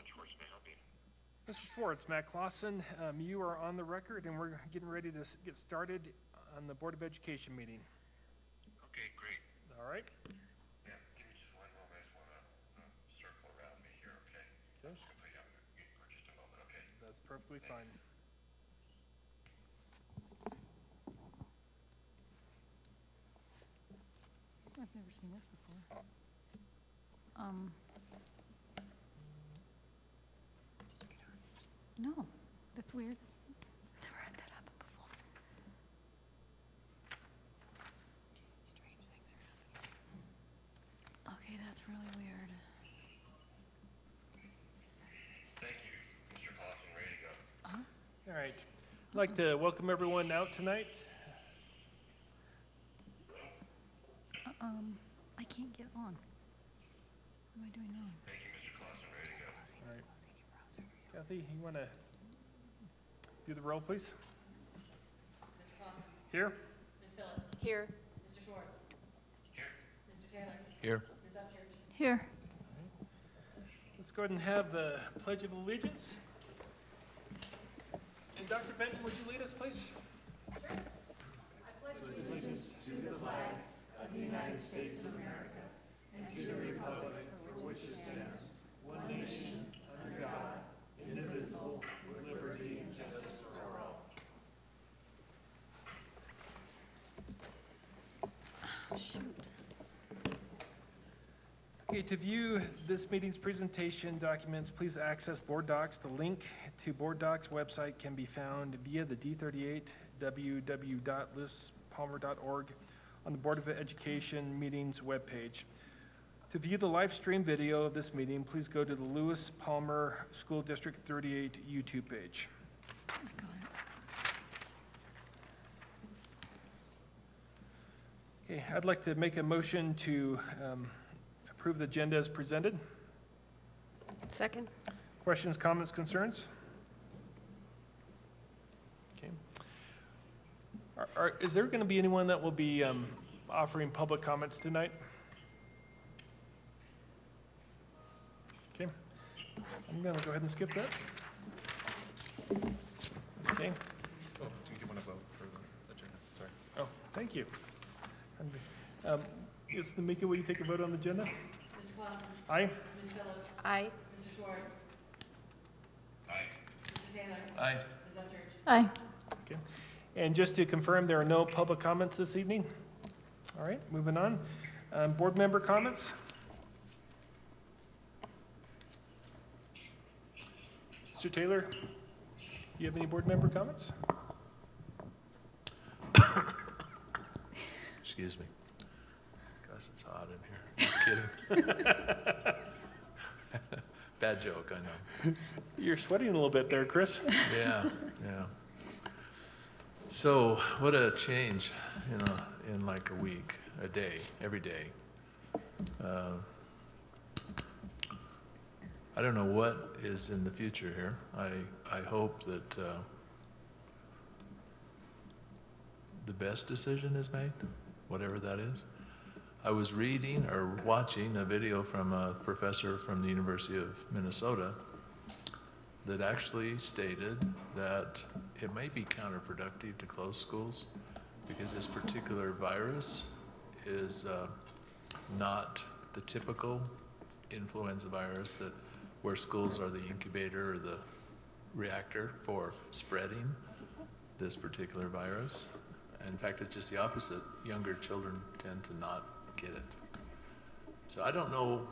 Schwartz, may I help you? Mr. Schwartz, Matt Clausen, you are on the record, and we're getting ready to get started on the Board of Education meeting. Okay, great. All right? Yeah, give me just one moment. I just want to circle around me here, okay? Okay. I'm just going to put you on mute for just a moment, okay? That's perfectly fine. I've never seen this before. No, that's weird. Never had that happen before. Strange things are happening. Okay, that's really weird. Thank you, Mr. Clausen. Ready to go. All right. I'd like to welcome everyone out tonight. I can't get on. What am I doing wrong? Thank you, Mr. Clausen. Ready to go. All right. Kathy, you want to do the roll, please? Mr. Clausen. Here? Ms. Phillips. Here. Mr. Schwartz. Here. Mr. Taylor. Here. Ms. Upchurch. Here. Let's go ahead and have the Pledge of Allegiance. And Dr. Benton, would you lead us, please? Oh, shoot. Okay, to view this meeting's presentation documents, please access Board Docs. The link to Board Docs website can be found via the D38 www.lewispalmer.org on the Board of Education meetings webpage. To view the live stream video of this meeting, please go to the Lewis Palmer School District 38 YouTube page. I got it. Okay, I'd like to make a motion to approve the agenda as presented. Second? Questions, comments, concerns? Okay. Is there going to be anyone that will be offering public comments tonight? Okay. I'm going to go ahead and skip that. Okay. Oh, do you want to vote for the agenda? Sorry. Oh, thank you. Yes, Namika, will you take a vote on the agenda? Mr. Clausen. Aye. Ms. Phillips. Aye. Mr. Schwartz. Aye. Mr. Taylor. Aye. Ms. Upchurch. Aye. Okay. And just to confirm, there are no public comments this evening? All right, moving on. Board member comments? Mr. Taylor, do you have any board member comments? Excuse me. Gosh, it's hot in here. Just kidding. Bad joke, I know. You're sweating a little bit there, Chris. Yeah, yeah. So, what a change, in like a week, a day, every day. I don't know what is in the future here. I hope that the best decision is made, whatever that is. I was reading or watching a video from a professor from the University of Minnesota that actually stated that it may be counterproductive to close schools because this particular virus is not the typical influenza virus that where schools are the incubator or the reactor for spreading this particular virus. In fact, it's just the opposite. Younger children tend to not get it. So I don't know,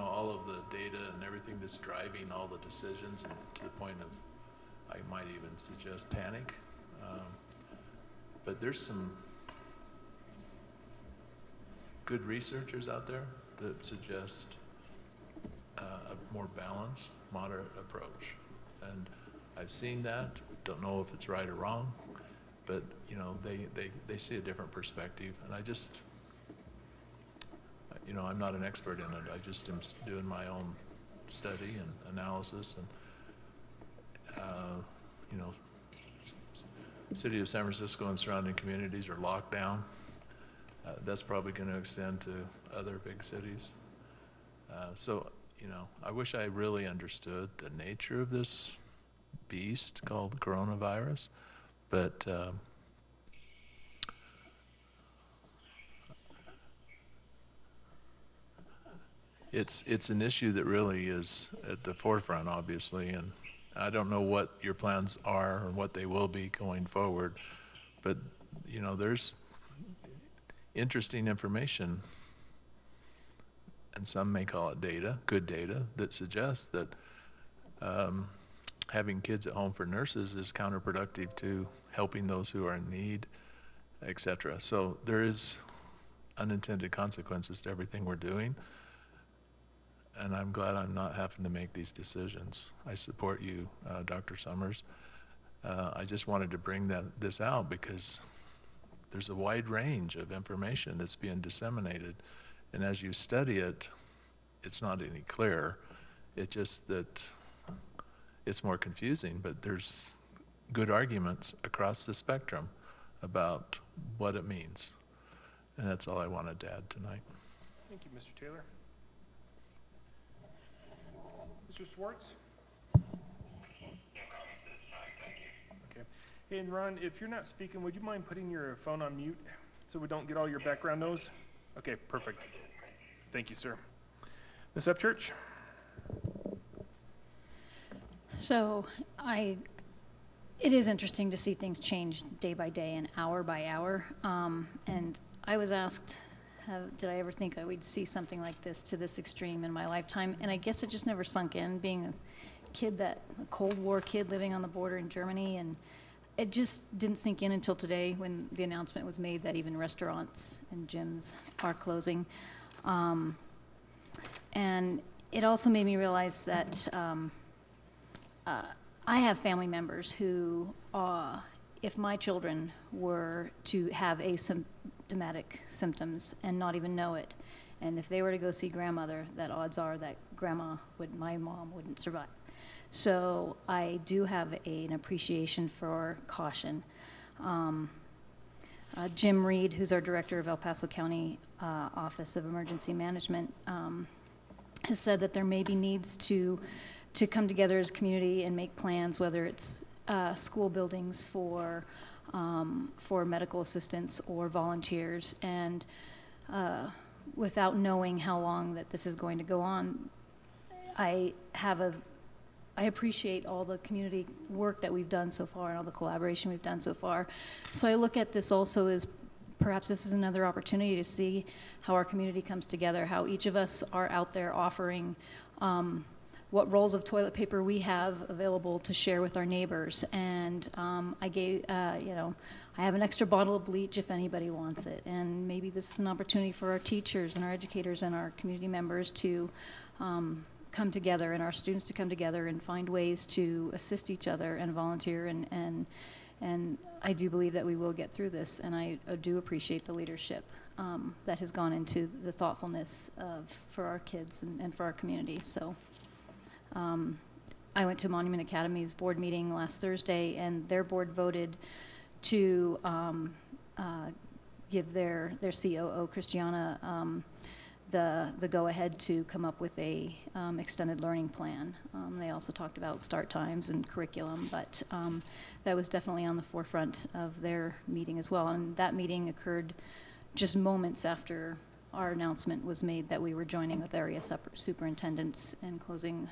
all of the data and everything that's driving all the decisions, and to the point of, I might even suggest panic. But there's some good researchers out there that suggest a more balanced, moderate approach. And I've seen that, don't know if it's right or wrong, but they see a different perspective. And I just, I'm not an expert in it. I just am doing my own study and analysis. And, city of San Francisco and surrounding communities are locked down. That's probably going to extend to other big cities. So I wish I really understood the nature of this beast called coronavirus, but it's an issue that really is at the forefront, obviously, and I don't know what your plans are or what they will be going forward, but there's interesting information, and some may call it data, good data, that suggests that having kids at home for nurses is counterproductive to helping those who are in need, etc. So there is unintended consequences to everything we're doing, and I'm glad I'm not having to make these decisions. I support you, Dr. Summers. I just wanted to bring this out because there's a wide range of information that's being disseminated, and as you study it, it's not any clearer. It's just that it's more confusing, but there's good arguments across the spectrum about what it means. And that's all I wanted to add tonight. Thank you, Mr. Taylor. Mr. Swartz? No comments this time, thank you. Okay. Hey, and Ron, if you're not speaking, would you mind putting your phone on mute so we don't get all your background noise? Okay, perfect. Thank you, sir. Ms. Upchurch? So it is interesting to see things change day by day and hour by hour. And I was asked, did I ever think I would see something like this to this extreme in my lifetime? And I guess it just never sunk in, being a Cold War kid living on the border in Germany. And it just didn't sink in until today when the announcement was made that even restaurants and gyms are closing. And it also made me realize that I have family members who, if my children were to have asymptomatic symptoms and not even know it, and if they were to go see grandmother, that odds are that my mom wouldn't survive. So I do have an appreciation for caution. Jim Reed, who's our director of El Paso County Office of Emergency Management, has said that there may be needs to come together as a community and make plans, whether it's school buildings for medical assistants or volunteers. And without knowing how long that this is going to go on, I appreciate all the community work that we've done so far and all the collaboration we've done so far. So I look at this also as perhaps this is another opportunity to see how our community comes together, how each of us are out there offering what rolls of toilet paper we have available to share with our neighbors. And I have an extra bottle of bleach if anybody wants it. And maybe this is an opportunity for our teachers and our educators and our community members to come together, and our students to come together and find ways to assist each other and volunteer. And I do believe that we will get through this, and I do appreciate the leadership that has gone into the thoughtfulness for our kids and for our community. So I went to Monument Academy's board meeting last Thursday, and their board voted to give their COO, Christiana, the go-ahead to come up with a extended learning plan. They also talked about start times and curriculum, but that was definitely on the forefront of their meeting as well. And that meeting occurred just moments after our announcement was made that we were joining with area superintendents and closing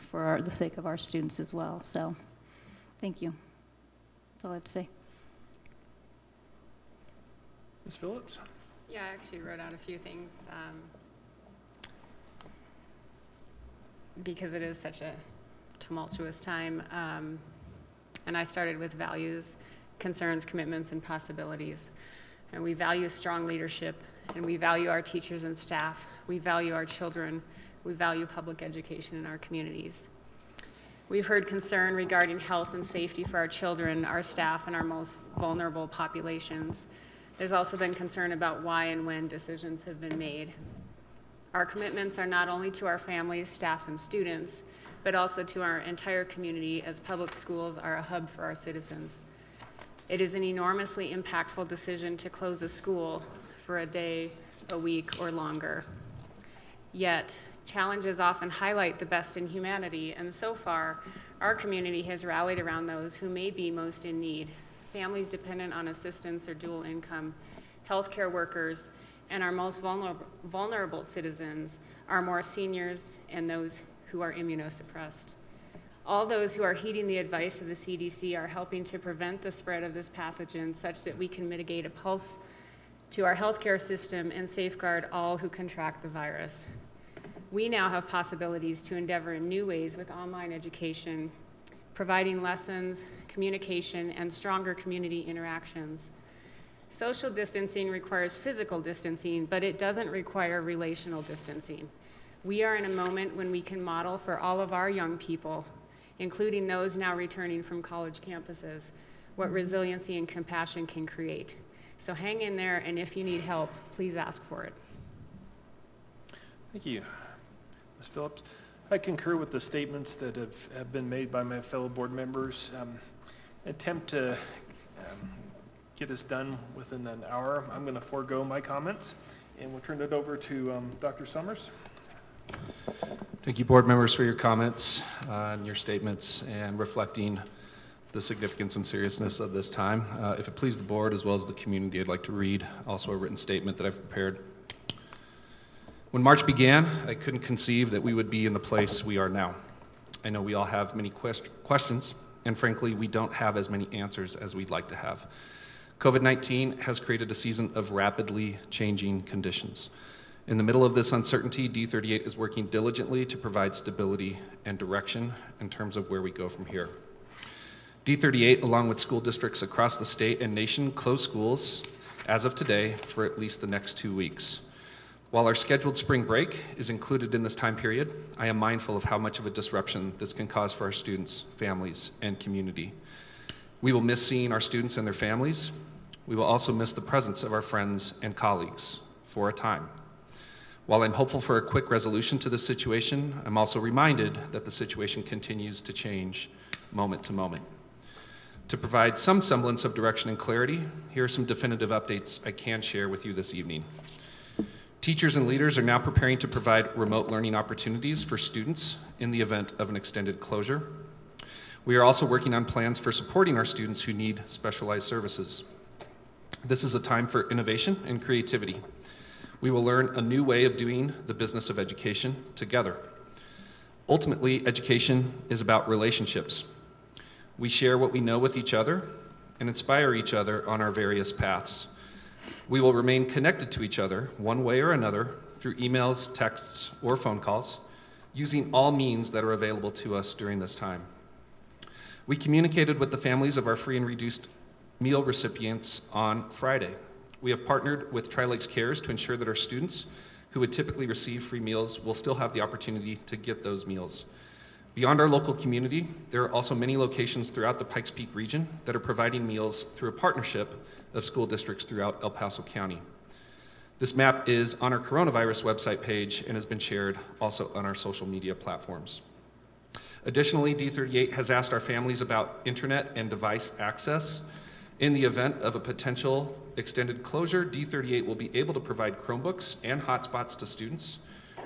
for the sake of our students as well. So thank you. That's all I have to say. Ms. Phillips? Yeah, I actually wrote out a few things because it is such a tumultuous time. And I started with values, concerns, commitments, and possibilities. And we value strong leadership, and we value our teachers and staff. We value our children. We value public education in our communities. We've heard concern regarding health and safety for our children, our staff, and our most vulnerable populations. There's also been concern about why and when decisions have been made. Our commitments are not only to our families, staff, and students, but also to our entire community, as public schools are a hub for our citizens. It is an enormously impactful decision to close a school for a day, a week, or longer. Yet, Challenges often highlight the best in humanity, and so far, our community has rallied around those who may be most in need: families dependent on assistance or dual income, healthcare workers, and our most vulnerable citizens, our more seniors, and those who are immunosuppressed. All those who are heeding the advice of the CDC are helping to prevent the spread of this pathogen such that we can mitigate a pulse to our healthcare system and safeguard all who contract the virus. We now have possibilities to endeavor in new ways with online education, providing lessons, communication, and stronger community interactions. Social distancing requires physical distancing, but it doesn't require relational distancing. We are in a moment when we can model for all of our young people, including those now returning from college campuses, what resiliency and compassion can create. So hang in there, and if you need help, please ask for it. Thank you. Ms. Phillips, I concur with the statements that have been made by my fellow board members. Attempt to get us done within an hour. I'm going to forego my comments, and we'll turn it over to Dr. Summers. Thank you, board members, for your comments and your statements and reflecting the significance and seriousness of this time. If it pleases the board as well as the community, I'd like to read also a written statement that I've prepared. When March began, I couldn't conceive that we would be in the place we are now. I know we all have many questions, and frankly, we don't have as many answers as we'd like to have. COVID-19 has created a season of rapidly changing conditions. In the middle of this uncertainty, D38 is working diligently to provide stability and direction in terms of where we go from here. D38, along with school districts across the state and nation, closed schools as of today for at least the next 2 weeks. While our scheduled spring break is included in this time period, I am mindful of how much of a disruption this can cause for our students, families, and community. We will miss seeing our students and their families. We will also miss the presence of our friends and colleagues for a time. While I'm hopeful for a quick resolution to this situation, I'm also reminded that the situation continues to change moment to moment. To provide some semblance of direction and clarity, here are some definitive updates I can share with you this evening. Teachers and leaders are now preparing to provide remote learning opportunities for students in the event of an extended closure. We are also working on plans for supporting our students who need specialized services. This is a time for innovation and creativity. We will learn a new way of doing the business of education together. Ultimately, education is about relationships. We share what we know with each other and inspire each other on our various paths. We will remain connected to each other one way or another through emails, texts, or phone calls, using all means that are available to us during this time. We communicated with the families of our free and reduced meal recipients on Friday. We have partnered with Tri-Lakes Cares to ensure that our students who would typically receive free meals will still have the opportunity to get those meals. Beyond our local community, there are also many locations throughout the Pikes Peak region that are providing meals through a partnership of school districts throughout El Paso County. This map is on our coronavirus website page and has been shared also on our social media platforms. Additionally, D38 has asked our families about internet and device access. In the event of a potential extended closure, D38 will be able to provide Chromebooks and hotspots to students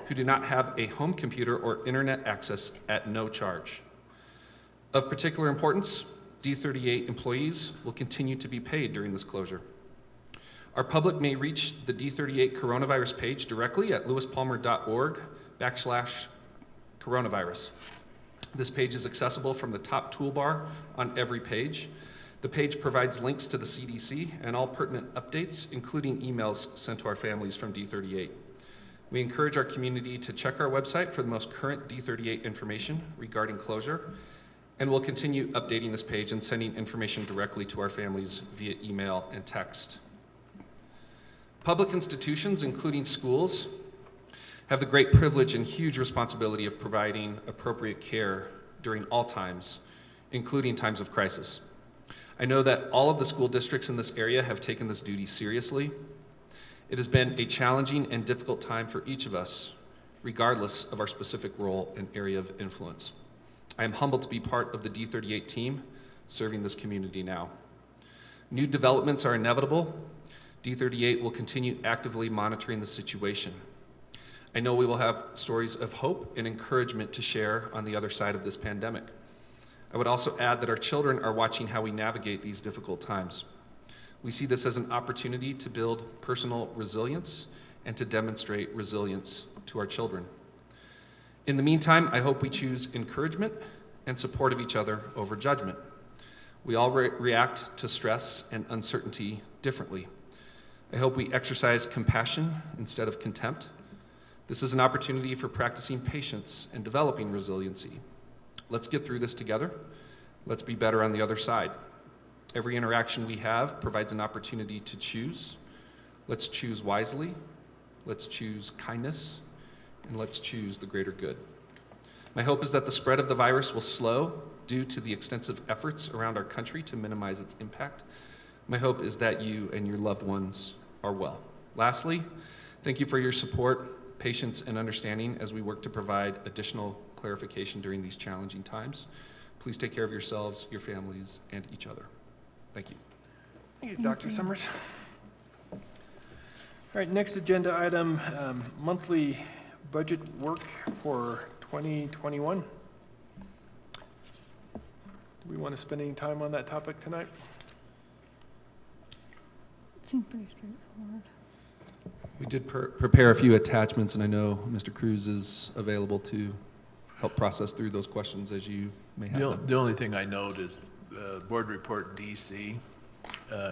who do not have a home computer or internet access at no charge. Of particular importance, D38 employees will continue to be paid during this closure. Our public may reach the D38 coronavirus page directly at lewispalmer.org/coronavirus. This page is accessible from the top toolbar on every page. The page provides links to the CDC and all pertinent updates, including emails sent to our families from D38. We encourage our community to check our website for the most current D38 information regarding closure, and we'll continue updating this page and sending information directly to our families via email and text. Public institutions, including schools, have the great privilege and huge responsibility of providing appropriate care during all times, including times of crisis. I know that all of the school districts in this area have taken this duty seriously. It has been a challenging and difficult time for each of us, regardless of our specific role and area of influence. I am humbled to be part of the D38 team serving this community now. New developments are inevitable. D38 will continue actively monitoring the situation. I know we will have stories of hope and encouragement to share on the other side of this pandemic. I would also add that our children are watching how we navigate these difficult times. We see this as an opportunity to build personal resilience and to demonstrate resilience to our children. In the meantime, I hope we choose encouragement and support of each other over judgment. We all react to stress and uncertainty differently. I hope we exercise compassion instead of contempt. This is an opportunity for practicing patience and developing resiliency. Let's get through this together. Let's be better on the other side. Every interaction we have provides an opportunity to choose. Let's choose wisely. Let's choose kindness. And let's choose the greater good. My hope is that the spread of the virus will slow due to the extensive efforts around our country to minimize its impact. My hope is that you and your loved ones are well. Lastly, thank you for your support, patience, and understanding as we work to provide additional clarification during these challenging times. Please take care of yourselves, your families, and each other. Thank you. Thank you, Dr. Summers. All right, next agenda item, monthly budget work for 2021. Do we want to spend any time on that topic tonight? Seems pretty straightforward. We did prepare a few attachments, and I know Mr. Cruz is available to help process through those questions as you may have them. The only thing I note is board report DC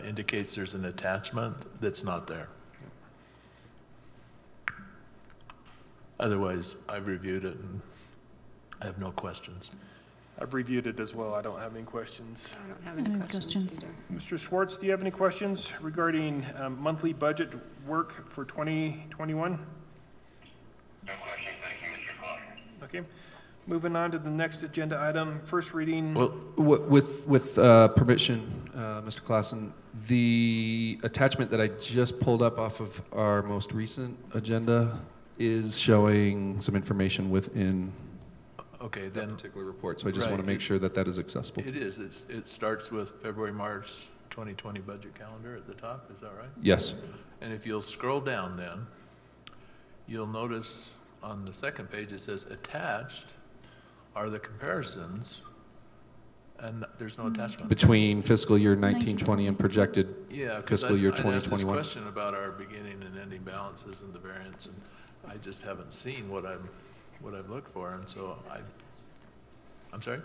indicates there's an attachment that's not there. Otherwise, I've reviewed it and I have no questions. I've reviewed it as well. I don't have any questions. I don't have any questions either. Mr. Schwartz, do you have any questions regarding monthly budget work for 2021? No questions, thank you, Mr. Clark. Okay. Moving on to the next agenda item, first reading. Well, with permission, Mr. Klassen, the attachment that I just pulled up off of our most recent agenda is showing some information within Okay, that then particular report. So I just right, want to make sure that that is accessible. it is. It starts with February, March 2020 budget calendar at the top. Is that right? Yes. And if you'll scroll down then, you'll notice on the second page it says attached are the comparisons, and there's no attachment. Between fiscal year 1920 and projected Yeah, because fiscal year I'd asked this 2021. question about our beginning and ending balances and the variance, and I just haven't seen what I've looked for, and so I'm sorry?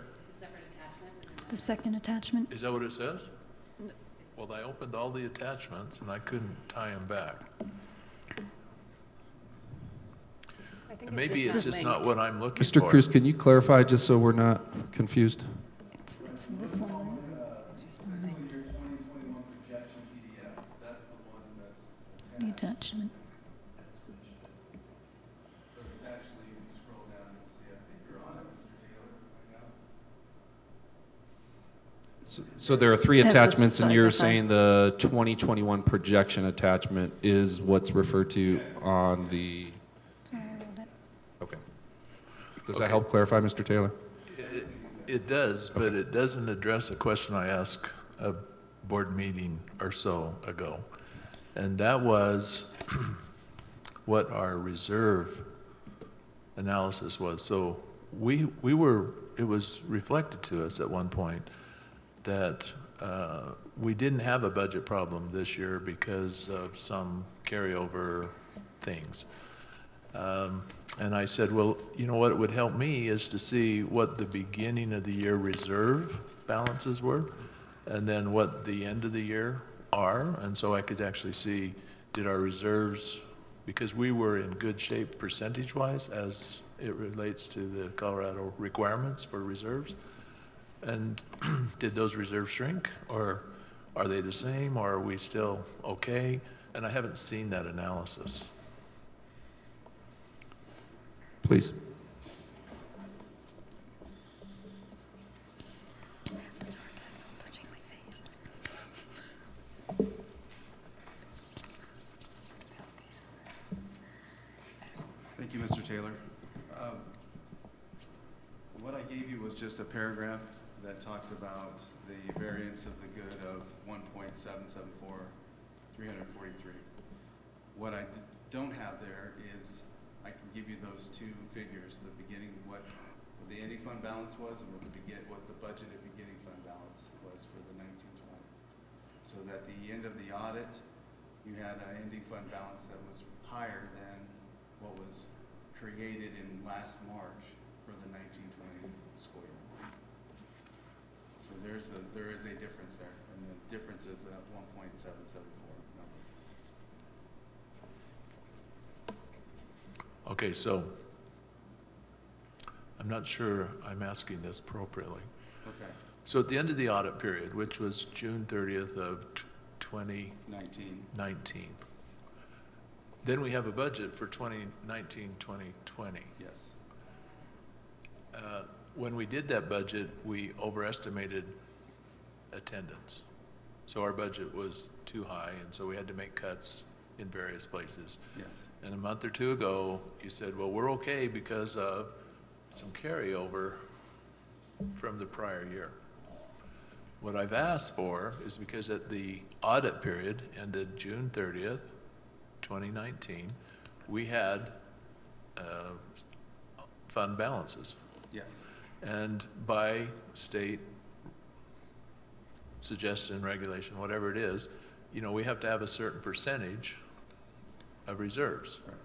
It's the second attachment. Is that what it says? Well, I opened all the attachments and I couldn't tie them back. I think And maybe it's just not linked. what I'm looking Mr. for. Cruz, can you clarify just so we're not confused? It's this one, right? The attachment. So there are three Has the attachments, and side you're by side. saying the 2021 projection attachment is what's referred to on the, Sorry, I read it. okay. Does that Okay. help clarify, Mr. Taylor? It does, but it doesn't address a question I asked a board meeting or so ago. And that was what our reserve analysis was. So it was reflected to us at one point that we didn't have a budget problem this year because of some carryover things. And I said, well, you know what would help me is to see what the beginning of the year reserve balances were, and then what the end of the year are, and so I could actually see, did our reserves, because we were in good shape percentage-wise as it relates to the Colorado requirements for reserves, and did those reserves shrink, or are they the same, or are we still okay? And I haven't seen that analysis. Please. Thank you, Mr. Taylor. What I gave you was just a paragraph that talked about the variance of the good of 1.774, 343. What I don't have there is I can give you those two figures, the beginning, what the ending fund balance was and what the budgeted beginning fund balance was for the 1920. So that the end of the audit, you had an ending fund balance that was higher than what was created in last March for the 1920 school year. So there is a difference there, and the difference is that 1.774 number. Okay, so I'm not sure I'm asking this appropriately. Okay. So at the end of the audit period, which was June 30th of 2019, 19. then we have a budget for 2019, 2020. Yes. When we did that budget, we overestimated attendance. So our budget was too high, and so we had to make cuts in various places. Yes. And a month or two ago, you said, well, we're okay because of some carryover from the prior year. What I've asked for is because at the audit period ended June 30th, 2019, we had fund balances. Yes. And by state suggestion, regulation, whatever it is, you know, we have to have a certain percentage of reserves. Right.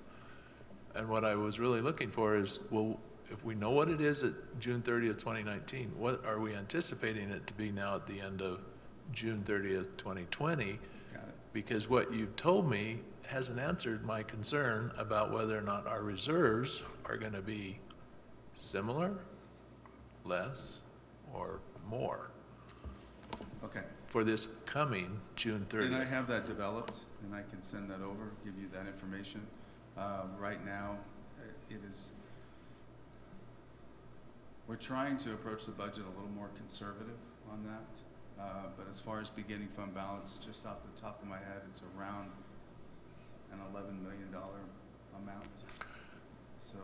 And what I was really looking for is, well, if we know what it is at June 30th, 2019, what are we anticipating it to be now at the end of June 30th, 2020? Got it. Because what you told me hasn't answered my concern about whether or not our reserves are going to be similar, less, or more Okay. for this coming June 30th. And I have that developed, and I can send that over, give you that information. Right now, it is, we're trying to approach the budget a little more conservative on that. But as far as beginning fund balance, just off the top of my head, it's around an $11 million amount. So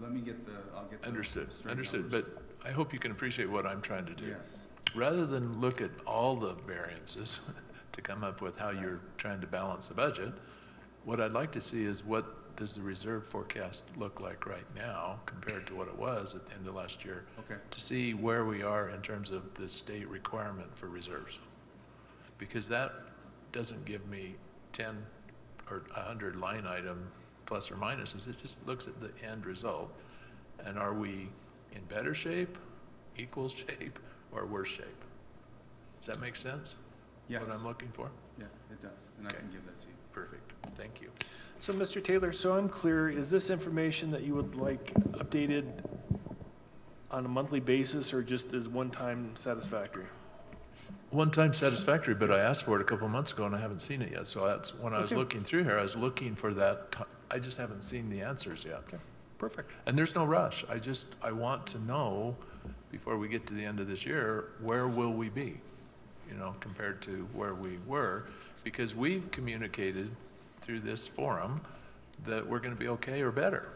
let me get I'll get the Understood, straight understood. numbers. But I hope you can appreciate what I'm trying to do. Yes. Rather than look at all the variances to come up with how you're trying to balance the budget, what I'd like to see is what does the reserve forecast look like right now compared to what it was at the end of last year? Okay. To see where we are in terms of the state requirement for reserves. Because that doesn't give me 10 or 100 line item plus or minuses. It just looks at the end result. And are we in better shape, equal shape, or worse shape? Does that make sense? Yes. What I'm looking for? Yeah, it does, and I Okay. can give that to you. Perfect. Thank you. So, Mr. Taylor, so I'm clear, is this information that you would like updated on a monthly basis or just as one-time satisfactory? One time satisfactory, but I asked for it a couple of months ago and I haven't seen it yet. So that's when I was Okay. looking through here, I was looking for that. I just haven't seen the answers yet. Okay, perfect. And there's no rush. I want to know before we get to the end of this year, where will we be? You know, compared to where we were, because we've communicated through this forum that we're going to be okay or better.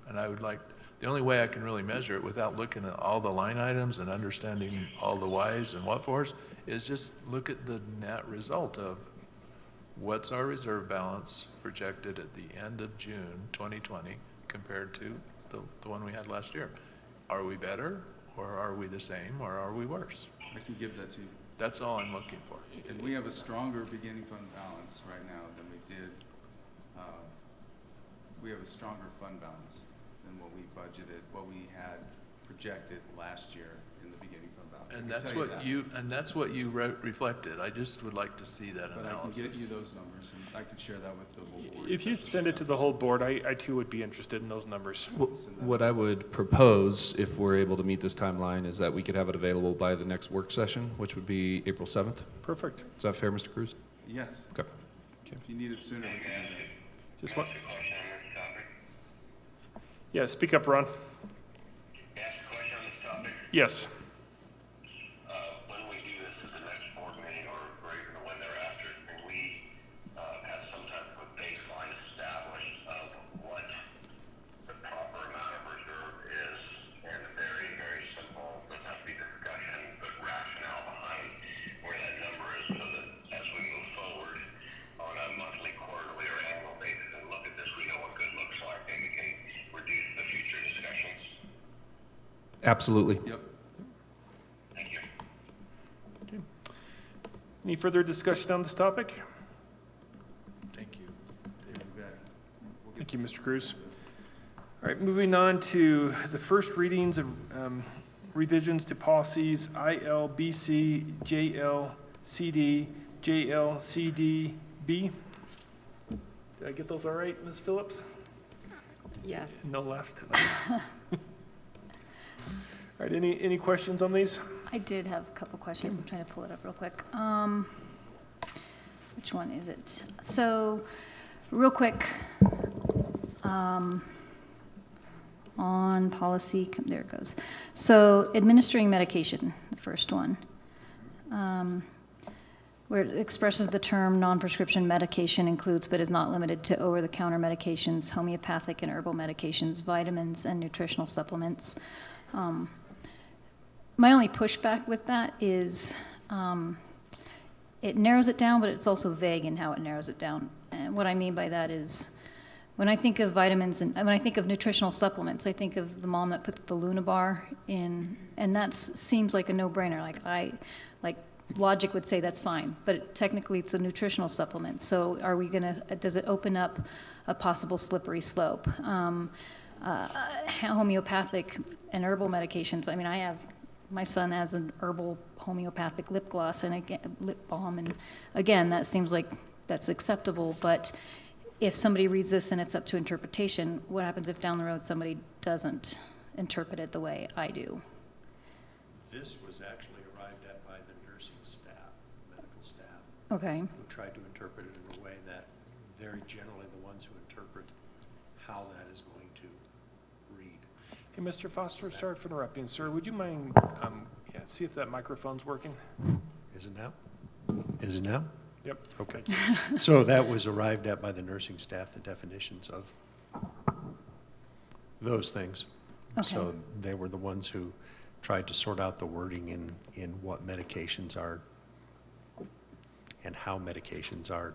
And I would like, the only way I can really measure it without looking at all the line items and understanding all the whys and what fors is just look at the net result of what's our reserve balance projected at the end of June 2020 compared to the one we had last year. Are we better, or are we the same, or are we worse? I can give that to you. That's all I'm looking for. And we have a stronger beginning fund balance right now than we did. We have a stronger fund balance than what we budgeted, what we had projected last year in the beginning fund balance. I And can that's tell what you reflected. I just would like to see that But I can analysis. get you those numbers, and I can share that with the whole board. If you that's what send it to the numbers. whole board, I too would be interested in those numbers. What I would propose, if we're able to meet this timeline, is that we could have it available by the next work session, which would be April 7th. Perfect. Is that fair, Mr. Cruz? Yes, Okay. if you need it sooner, we can do that. Just one, Ask a question on this topic. yeah, speak up, Ron. Ask a question on this topic. Yes. When we do this at the next board meeting or even when thereafter, can we have some type of a baseline established of what the proper amount of reserve is, and a very, very simple, doesn't have to be discussion, but rationale behind where that number is, so that as we move forward on a monthly, quarterly, or annual basis and look at this, we know what good looks like, and we can Absolutely. Yep. Thank you. Okay. Any further discussion on this topic? Thank you. You bet. Thank you, Mr. Cruz. All right, moving on to the first readings of revisions to policies ILBC, JLCD, JLCDB. Did I get those all right, Ms. Phillips? Yes. No left. All right, any questions on these? I did have a couple questions. I'm trying to pull it up real quick. Which one is it? So, real quick, on policy, there it goes. So, administering medication, the first one, where it expresses the term non-prescription medication includes but is not limited to over-the-counter medications, homeopathic and herbal medications, vitamins, and nutritional supplements. My only pushback with that is it narrows it down, but it's also vague in how it narrows it down. And what I mean by that is when I think of vitamins and when I think of nutritional supplements, I think of the mom that puts the Lunabar in, and that seems like a no-brainer. Like logic would say that's fine, but technically it's a nutritional supplement. So are we gonna? Does it open up a possible slippery slope? Homeopathic and herbal medications. I mean, my son has an herbal homeopathic lip gloss and lip balm, and again, that seems like that's acceptable. But if somebody reads this and it's up to interpretation, what happens if down the road somebody doesn't interpret it the way I do? This was actually arrived at by the nursing staff, medical staff, Okay. who tried to interpret it in a way that they're generally the ones who interpret how that is going to read. Hey, Mr. Foster, sorry for interrupting, sir. Would you mind, see if that microphone's working? Is it now? Is it now? Yep. Okay. So that was arrived at by the nursing staff, the definitions of those things. Okay. So they were the ones who tried to sort out the wording in what medications are and how medications are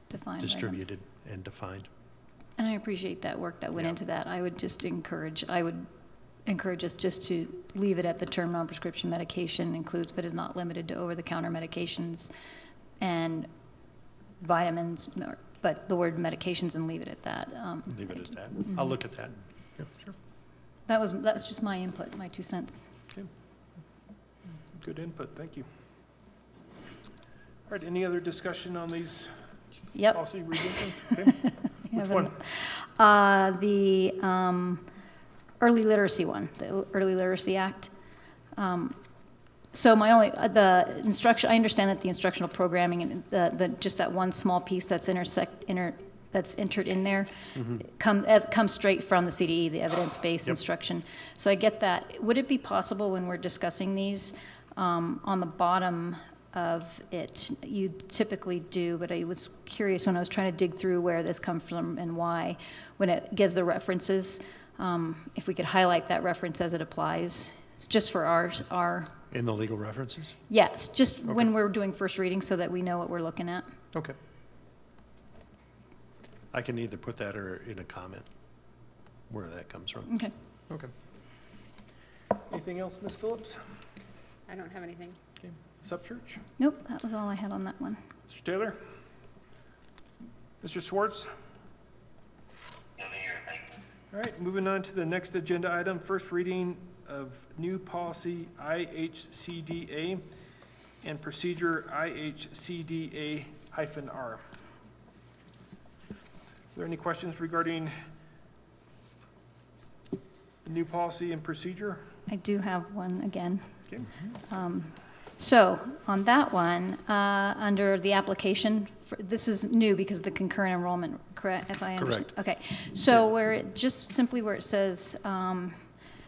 Defined by them. distributed and defined. And I appreciate that work that went Yeah. into that. I would encourage us just to leave it at the term non-prescription medication includes but is not limited to over-the-counter medications and vitamins, but the word medications, and leave it at that. Leave it at that. I'll look at that. Yeah, sure. That's just my input, my 2 cents. Okay. Good input, thank you. All right, any other discussion on these Yep. policy revisions? Okay. Which one? The early literacy one, the Early Literacy Act. So the instruction, I understand that the instructional programming and just that one small piece that's that's entered in there comes straight from the CDE, the evidence-based instruction. So I get that. Would it be possible when we're discussing these, on the bottom of it, you typically do, but I was curious when I was trying to dig through where this comes from and why, when it gives the references, if we could highlight that reference as it applies. It's just for our In the legal references? yes, just when we're doing first reading so that we know what we're looking at. Okay. I can either put that or in a comment where that comes from. Okay. Okay. Anything else, Ms. Phillips? I don't have anything. Okay. Ms. Upchurch? Nope, that was all I had on that one. Mr. Taylor? Mr. Swartz? Nothing here, thank you. All right, moving on to the next agenda item, first reading of new policy IHCDA and procedure IHCDA-R. Are there any questions regarding the new policy and procedure? I do have one again. Okay. So on that one, under the application, this is new because of the concurrent enrollment, correct? If I understand. Correct. Okay. So where it where it says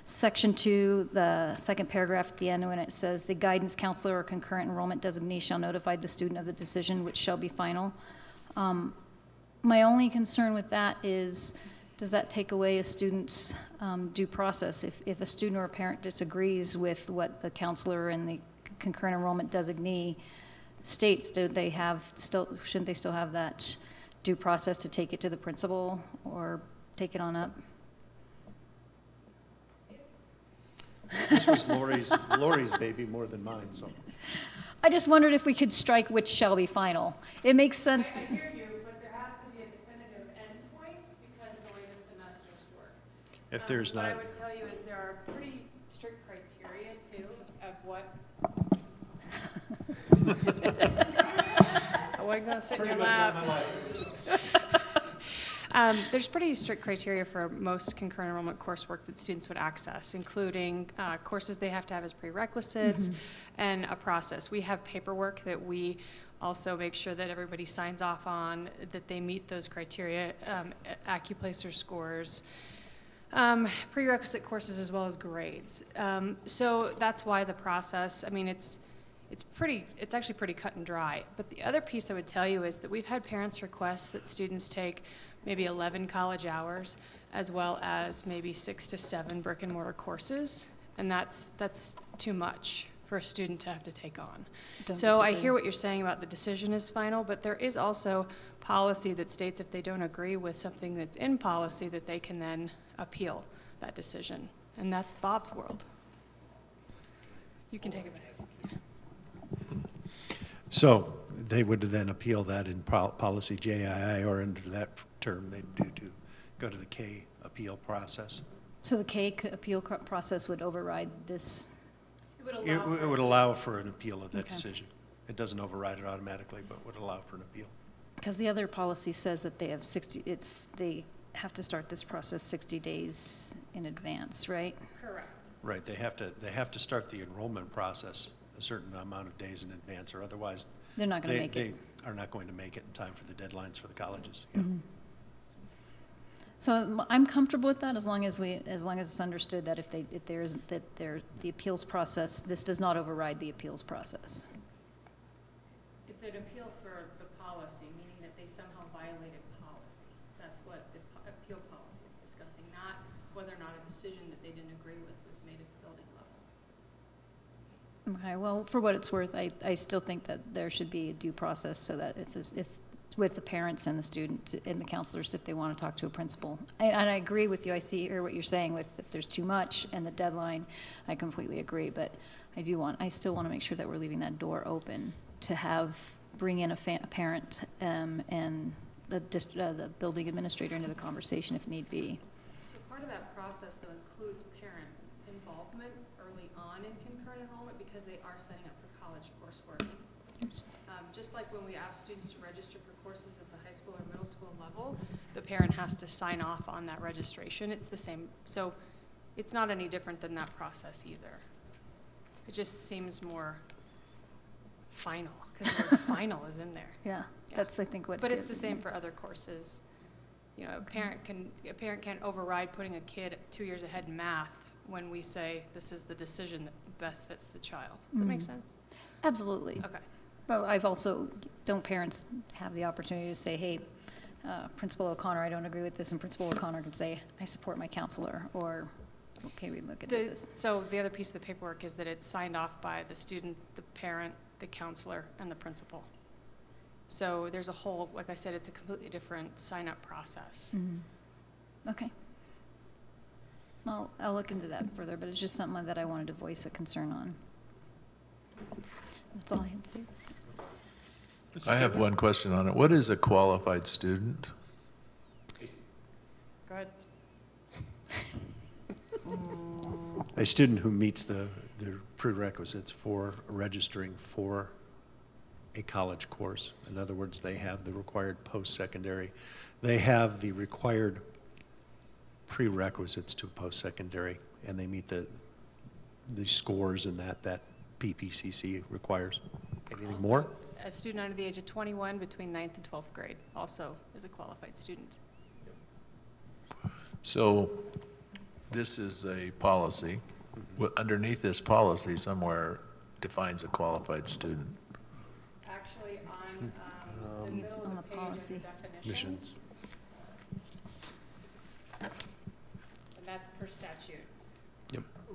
section 2, the second paragraph at the end, when it says the guidance counselor or concurrent enrollment designee shall notify the student of the decision, which shall be final. My only concern with that is, does that take away a student's due process? If a student or a parent disagrees with what the counselor and the concurrent enrollment designee states, shouldn't they still have that due process to take it to the principal or take it on up? This was Lori's baby more than mine, so. I just wondered if we could strike which shall be final. It makes sense. I hear you, but there has to be a definitive endpoint because of the way the semesters work. If there's What I not, would tell you is there are pretty strict criteria too of what. I wasn't gonna sit in your lap. There's pretty strict criteria for most concurrent enrollment coursework that students would access, including courses they have to have as prerequisites and a process. We have paperwork that we also make sure that everybody signs off on, that they meet those criteria, AccuPlacer scores, prerequisite courses as well as grades. So that's why the process, I mean, it's actually pretty cut and dry. But the other piece I would tell you is that we've had parents request that students take maybe 11 college hours, as well as maybe 6 to 7 brick and mortar courses, and that's too much for a student to have to take on. So I hear what you're saying about the decision is final, but there is also policy that states if they don't agree with something that's in policy, that they can then appeal that decision, and that's Bob's world. You can take it back. so they would then appeal that in policy JII, or under that term, they'd do to go to the K appeal process. So the K appeal process would override this. It would allow for an appeal of that Okay. decision. It doesn't override it automatically, but would allow for an appeal. Because the other policy says that they have they have to start this process 60 days in advance, right? Correct. Right, they have to start the enrollment process a certain amount of days in advance, or otherwise They're not going to make they it. are not going to make it in time for the deadlines for the colleges. Yeah. So I'm comfortable with that as long as it's understood that the appeals process, this does not override the appeals process. It's an appeal for the policy, meaning that they somehow violated policy. That's what the appeal policy is discussing, not whether or not a decision that they didn't agree with was made at the building level. Okay, well, for what it's worth, I still think that there should be a due process so that if with the parents and the student and the counselors, if they want to talk to a principal. And I agree with you, hear what you're saying with if there's too much and the deadline, I completely agree, but I still want to make sure that we're leaving that door open to bring in a parent and the building administrator into the conversation if need be. So part of that process, though, includes parent involvement early on in concurrent enrollment because they are signing up for college coursework. Just like when we ask students to register for courses at the high school or middle school level, the parent has to sign off on that registration. It's the same. So it's not any different than that process either. It just seems more final because the word final is in there. Yeah, that's, I think, what's But it's good. the same for other courses. You know, a parent can't override putting a kid 2 years ahead in math when we say this is the decision that best fits the child. Does that make sense? Absolutely. Okay. But don't parents have the opportunity to say, hey, Principal O'Connor, I don't agree with this, and Principal O'Connor can say, I support my counselor, or, okay, we look into this. So the other piece of the paperwork is that it's signed off by the student, the parent, the counselor, and the principal. So there's a whole, like I said, it's a completely different sign-up process. Okay. Well, I'll look into that further, but it's just something that I wanted to voice a concern on. That's all I had to say. I have one question on it. What is a qualified student? Go ahead. A student who meets the prerequisites for registering for a college course. In other words, they have the required post-secondary. They have the required prerequisites to post-secondary, and they meet the scores and that PPCC requires. Anything more? A student under the age of 21 between 9th and 12th grade also is a qualified student. So this is a policy. Underneath this policy somewhere defines a qualified student. Actually on the middle on of the the page policy. under definitions, Missions. and that's per statute.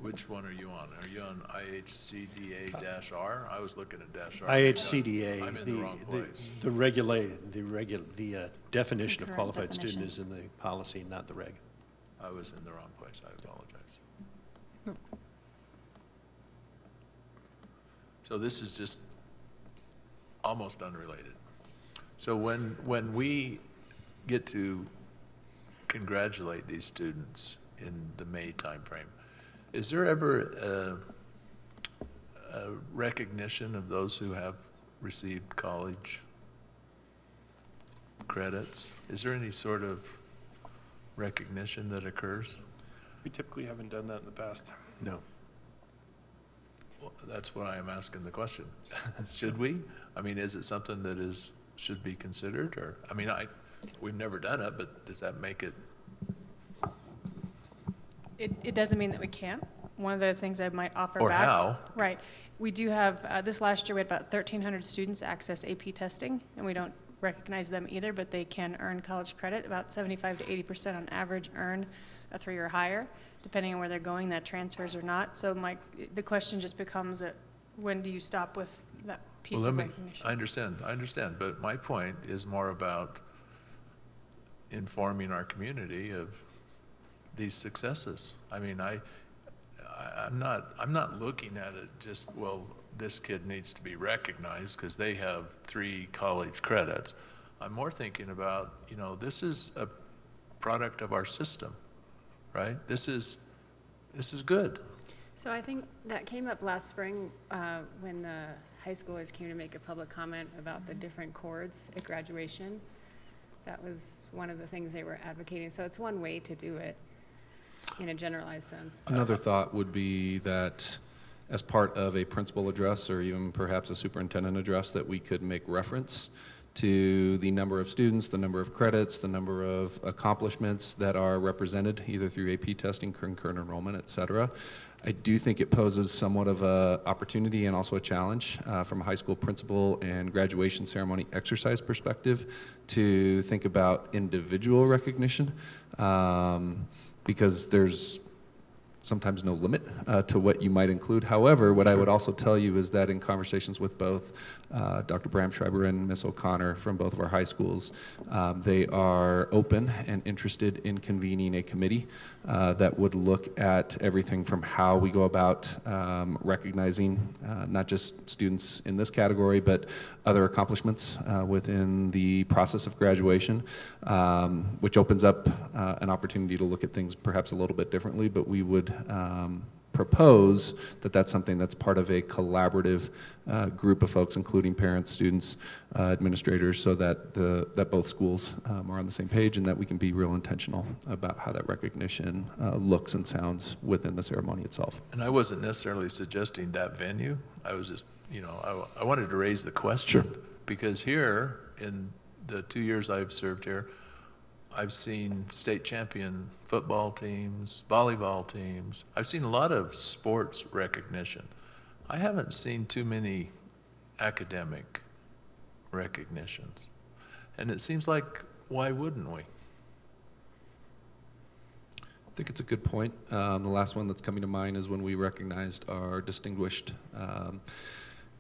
Which one are you on? Are you on IHCDA-R? I was looking at -R. IHCDA, I'm in the wrong place. the definition of Concurrent qualified student definition. is in the policy, not the reg. I was in the wrong place. I apologize. So this is just almost unrelated. So when we get to congratulate these students in the May timeframe, is there ever a recognition of those who have received college credits? Is there any sort of recognition that occurs? We typically haven't done that in the past. No. Well, that's why I'm asking the question. Should we? I mean, is it something that should be considered, or, I mean, we've never done it, but does that make it? It doesn't mean that we can't. One of the things I might offer Or back. how? Right. We do have, this last year, we had about 1,300 students access AP testing, and we don't recognize them either, but they can earn college credit. About 75 to 80% on average earn a 3 or higher, depending on where they're going, that transfers or not. So the question just becomes when do you stop with that piece of recognition? I understand, but my point is more about informing our community of these successes. I mean, I'm not looking at it just, well, this kid needs to be recognized because they have 3 college credits. I'm more thinking about, this is a product of our system, right? This is good. So I think that came up last spring when the high schoolers came to make a public comment about the different chords at graduation. That was one of the things they were advocating. So it's one way to do it in a generalized sense. Another thought would be that as part of a principal address or even perhaps a superintendent address, that we could make reference to the number of students, the number of credits, the number of accomplishments that are represented either through AP testing, concurrent enrollment, et cetera. I do think it poses somewhat of an opportunity and also a challenge from a high school principal and graduation ceremony exercise perspective to think about individual recognition because there's sometimes no limit to what you might include. However, what I would also tell you is that in conversations with both Dr. Bramschreiber and Ms. O'Connor from both of our high schools, they are open and interested in convening a committee that would look at everything from how we go about recognizing not just students in this category, but other accomplishments within the process of graduation, which opens up an opportunity to look at things perhaps a little bit differently, but we would propose that that's something that's part of a collaborative group of folks, including parents, students, administrators, so that that both schools are on the same page and that we can be real intentional about how that recognition looks and sounds within the ceremony itself. And I wasn't necessarily suggesting that venue. I was just, I wanted to raise the question. Sure. Because here, in the 2 years I've served here, I've seen state champion football teams, volleyball teams. I've seen a lot of sports recognition. I haven't seen too many academic recognitions. And it seems like, why wouldn't we? I think it's a good point. The last one that's coming to mind is when we recognized our distinguished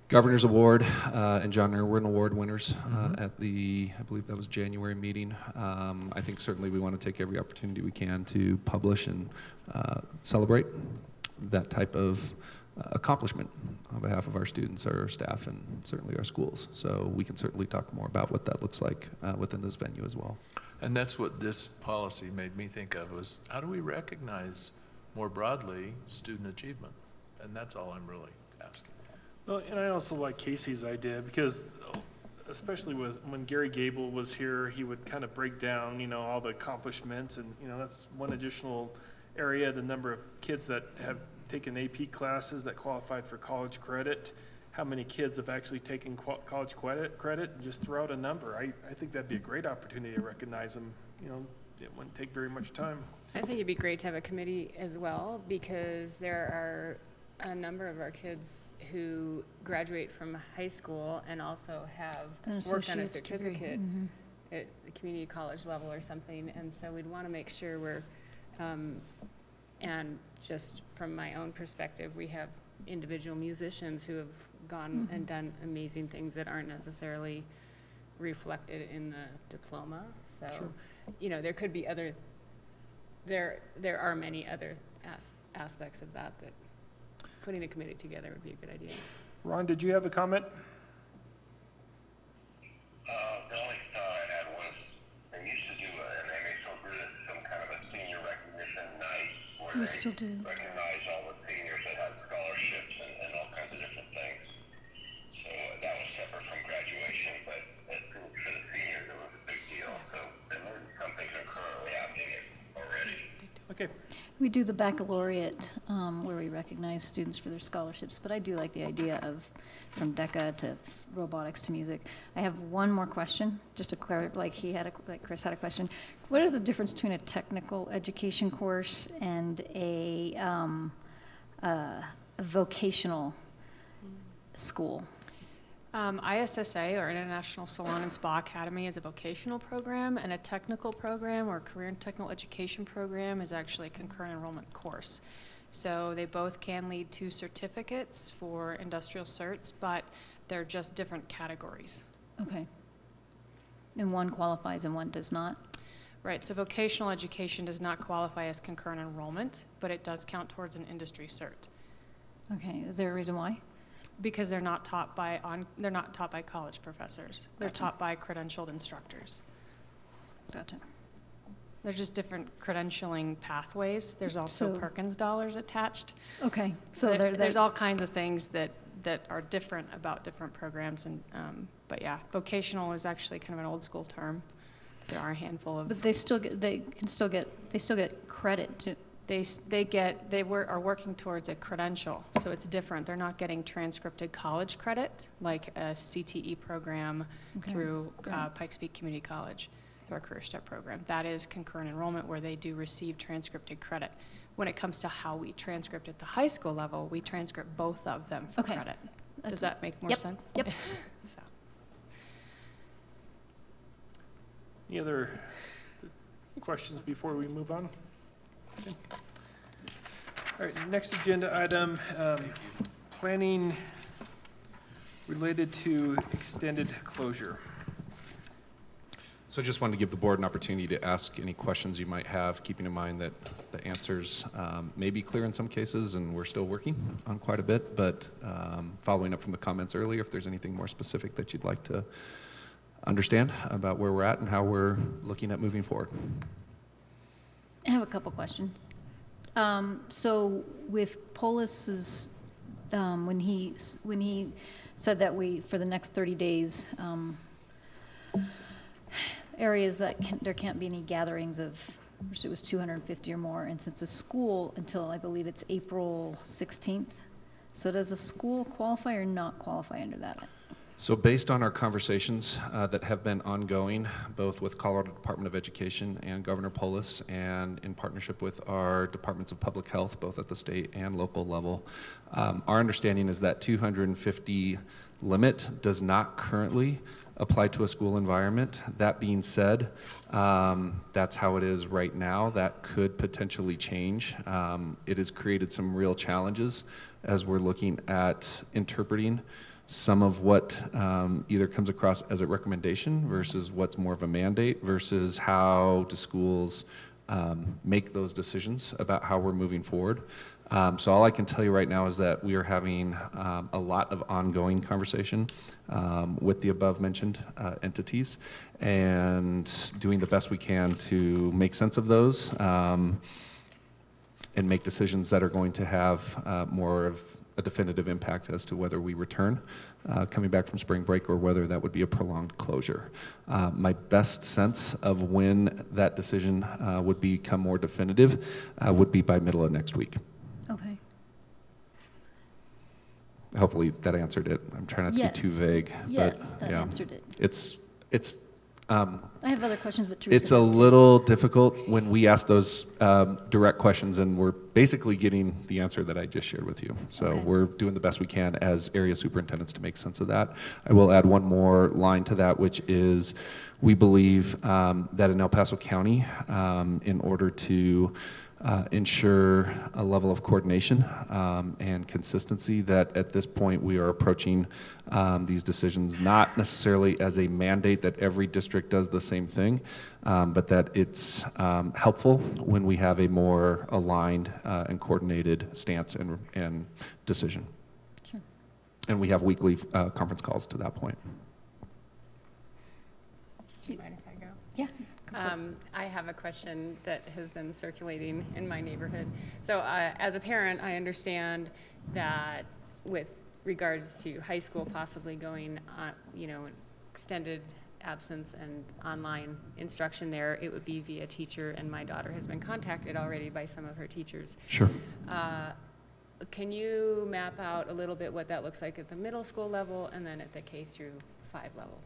Governor's Award and John Irwin Award winners at the, I believe that was January meeting. I think certainly we want to take every opportunity we can to publish and celebrate that type of accomplishment on behalf of our students, our staff, and certainly our schools. So we can certainly talk more about what that looks like within this venue as well. And that's what this policy made me think of, was how do we recognize more broadly student achievement? And that's all I'm really asking. Well, and I also like Casey's idea because especially when Gary Gable was here, he would kind of break down, all the accomplishments, and, that's one additional area, the number of kids that have taken AP classes that qualified for college credit, how many kids have actually taken college credit, and just throw out a number. I think that'd be a great opportunity to recognize them. It wouldn't take very much time. I think it'd be great to have a committee as well, because there are a number of our kids who graduate from high school and also have worked on a associate's degree. certificate at the community college level or something. And so we'd want to make sure we're, and just from my own perspective, we have individual musicians who have gone and done amazing things that aren't necessarily reflected in the diploma. So, there could be other, there are many other aspects of that putting a committee together would be a good idea. Ron, did you have a comment? The only thought I had was they used to do, and they may still do this, some kind of a senior recognition night where We they still do. recognize all the seniors that had scholarships and all kinds of different things. So that was separate from graduation, but for the seniors, it was a big deal. So some things are currently happening already. Okay. We do the baccalaureate, where we recognize students for their scholarships, but I do like the idea of from DECA to robotics to music. I have one more question, just to clarify, like Chris had a question. What is the difference between a technical education course and a vocational school? ISSA, or International Salon and Spa Academy, is a vocational program, and a technical program or career and technical education program is actually a concurrent enrollment course. So they both can lead to certificates for industrial certs, but they're just different categories. Okay. And one qualifies and one does not? Right, so vocational education does not qualify as concurrent enrollment, but it does count towards an industry cert. Okay, is there a reason why? Because they're not taught by college professors. They're Gotcha. taught by credentialed instructors. Gotcha. There's just different credentialing pathways. There's also So- Perkins dollars attached. Okay, so There's all kinds of things that are different about different programs, and but yeah, vocational is actually kind of an old school term. There are a handful of. But they still get credit to, are working towards a credential, so it's different. They're not getting transcripted college credit like a CTE program Okay, through great. Pikes Peak Community College or a Career Step program. That is concurrent enrollment where they do receive transcripted credit. When it comes to how we transcript at the high school level, we transcript both of them for Okay. credit. That's- Does that make more Yep, sense? yep. So. Any other questions before we move on? Okay. All right, next agenda item, planning related to extended closure. So I just wanted to give the board an opportunity to ask any questions you might have, keeping in mind that the answers may be clear in some cases, and we're still working on quite a bit, but following up from the comments earlier, if there's anything more specific that you'd like to understand about where we're at and how we're looking at moving forward. I have a couple questions. So with Polis's, when he said that for the next 30 days, areas that there can't be any gatherings of, it was 250 or more, and since it's school until I believe it's April 16th. So does the school qualify or not qualify under that? So based on our conversations that have been ongoing, both with Colorado Department of Education and Governor Polis, and in partnership with our departments of public health, both at the state and local level, our understanding is that 250 limit does not currently apply to a school environment. That being said, that's how it is right now. That could potentially change. It has created some real challenges as we're looking at interpreting some of what either comes across as a recommendation versus what's more of a mandate versus how do schools make those decisions about how we're moving forward. So all I can tell you right now is that we are having a lot of ongoing conversation with the above mentioned entities and doing the best we can to make sense of those and make decisions that are going to have more of a definitive impact as to whether we return coming back from spring break or whether that would be a prolonged closure. My best sense of when that decision would become more definitive would be by middle of next week. Okay. Hopefully that answered it. I'm trying not to Yes. be too vague, Yes, but that yeah, answered it. it's I have other questions, but Teresa it's a does too. little difficult when we ask those direct questions and we're basically getting the answer that I just shared with you. So Okay. we're doing the best we can as area superintendents to make sense of that. I will add one more line to that, which is we believe that in El Paso County, in order to ensure a level of coordination and consistency, that at this point we are approaching these decisions not necessarily as a mandate that every district does the same thing, but that it's helpful when we have a more aligned and coordinated stance and decision. Sure. And we have weekly conference calls to that point. Do you mind if I go? Yeah. I have a question that has been circulating in my neighborhood. So as a parent, I understand that with regards to high school possibly going on, extended absence and online instruction there, it would be via teacher, and my daughter has been contacted already by some of her teachers. Sure. Can you map out a little bit what that looks like at the middle school level and then at the K through 5 level?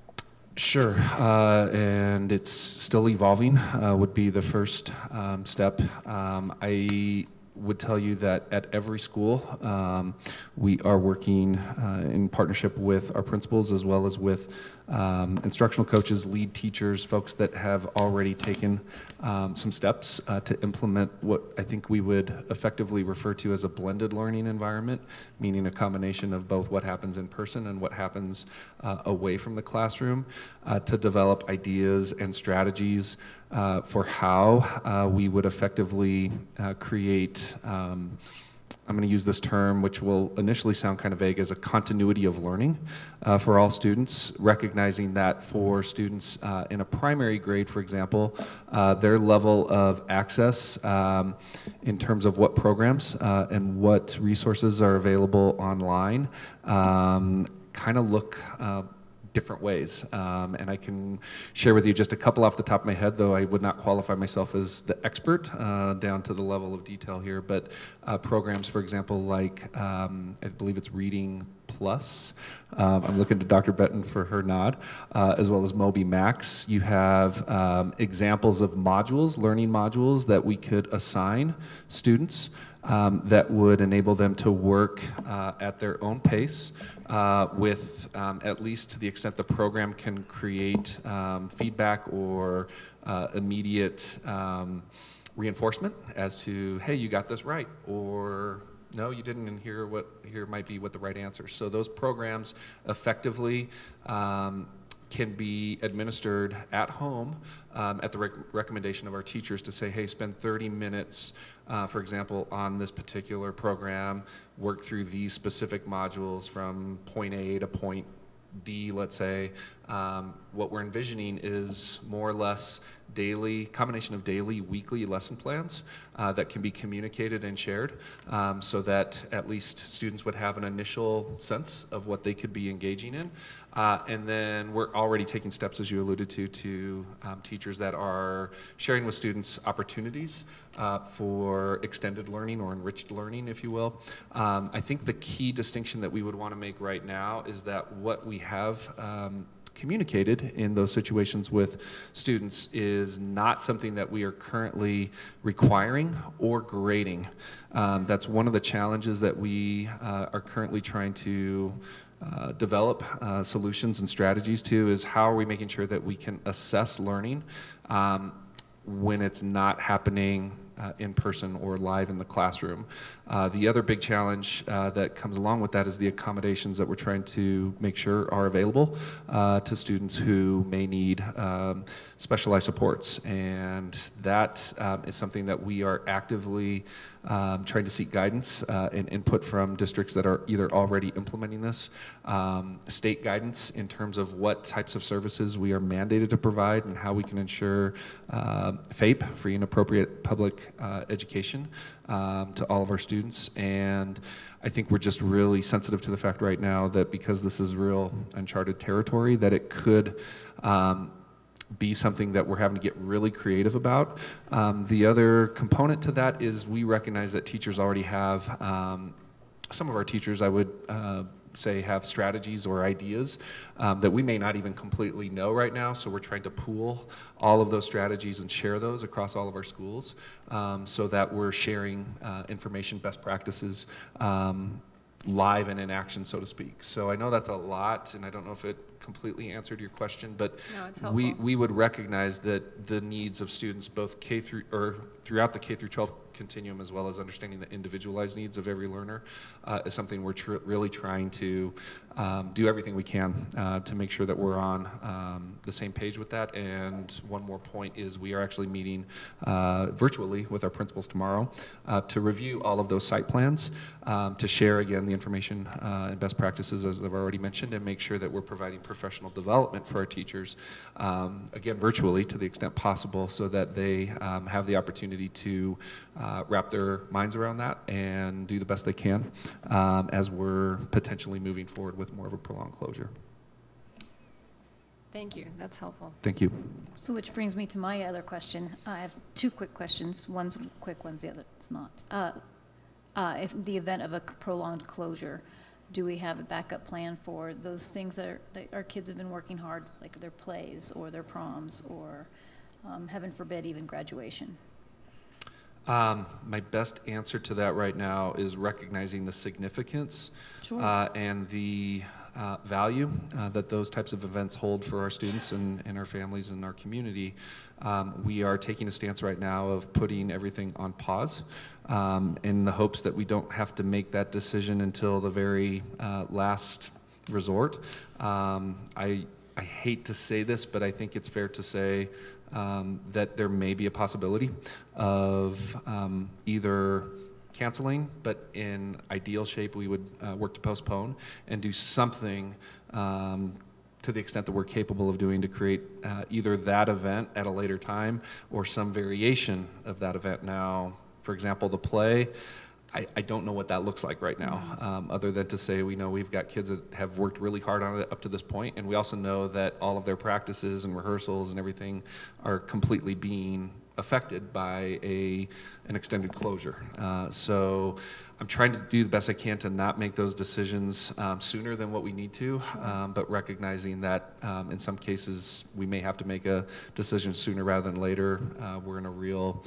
Sure, and it's still evolving, would be the first step. I would tell you that at every school, we are working in partnership with our principals as well as with instructional coaches, lead teachers, folks that have already taken some steps to implement what I think we would effectively refer to as a blended learning environment, meaning a combination of both what happens in person and what happens away from the classroom, to develop ideas and strategies for how we would effectively create, I'm going to use this term, which will initially sound kind of vague, as a continuity of learning for all students, recognizing that for students in a primary grade, for example, their level of access in terms of what programs and what resources are available online kind of look different ways. And I can share with you just a couple off the top of my head, though I would not qualify myself as the expert down to the level of detail here, but programs, for example, like I believe it's Reading Plus. I'm looking to Dr. Benton for her nod, as well as Moby Max. You have examples of modules, learning modules that we could assign students that would enable them to work at their own pace with, at least to the extent the program can create feedback or immediate reinforcement as to, hey, you got this right, or no, you didn't, and here might be what the right answer. So those programs effectively can be administered at home at the recommendation of our teachers to say, hey, spend 30 minutes, for example, on this particular program, work through these specific modules from point A to point D, let's say. What we're envisioning is more or less combination of daily, weekly lesson plans that can be communicated and shared so that at least students would have an initial sense of what they could be engaging in. And then we're already taking steps, as you alluded to teachers that are sharing with students opportunities for extended learning or enriched learning, if you will. I think the key distinction that we would want to make right now is that what we have communicated in those situations with students is not something that we are currently requiring or grading. That's one of the challenges that we are currently trying to develop solutions and strategies to, is how are we making sure that we can assess learning when it's not happening in person or live in the classroom. The other big challenge that comes along with that is the accommodations that we're trying to make sure are available to students who may need specialized supports. And that is something that we are actively trying to seek guidance and input from districts that are either already implementing this, state guidance in terms of what types of services we are mandated to provide and how we can ensure FAPE, free and appropriate public education, to all of our students. And I think we're just really sensitive to the fact right now that because this is real uncharted territory, that it could be something that we're having to get really creative about. The other component to that is we recognize that teachers already have, some of our teachers, I would say, have strategies or ideas that we may not even completely know right now. So we're trying to pool all of those strategies and share those across all of our schools so that we're sharing information, best practices, live and in action, so to speak. So I know that's a lot, and I don't know if it completely answered your question, but No, it's helpful. we would recognize that the needs of students both throughout the K through 12 continuum, as well as understanding the individualized needs of every learner, is something we're really trying to do everything we can to make sure that we're on the same page with that. And one more point is we are actually meeting virtually with our principals tomorrow to review all of those site plans, to share again the information and best practices, as I've already mentioned, and make sure that we're providing professional development for our teachers, again virtually to the extent possible, so that they have the opportunity to wrap their minds around that and do the best they can as we're potentially moving forward with more of a prolonged closure. Thank you, that's helpful. Thank you. So which brings me to my other question. I have two quick questions. One's quick, one's the other is not. If the event of a prolonged closure, do we have a backup plan for those things that our kids have been working hard, like their plays or their proms or, heaven forbid, even graduation? My best answer to that right now is recognizing the significance Sure. and the value that those types of events hold for our students and our families and our community. We are taking a stance right now of putting everything on pause in the hopes that we don't have to make that decision until the very last resort. I hate to say this, but I think it's fair to say that there may be a possibility of either canceling, but in ideal shape we would work to postpone and do something to the extent that we're capable of doing to create either that event at a later time or some variation of that event. Now, for example, the play, I don't know what that looks like right now, other than to say we know we've got kids that have worked really hard on it up to this point, and we also know that all of their practices and rehearsals and everything are completely being affected by an extended closure. So I'm trying to do the best I can to not make those decisions sooner than what we need to, but recognizing that in some cases we may have to make a decision sooner rather than later. We're in a real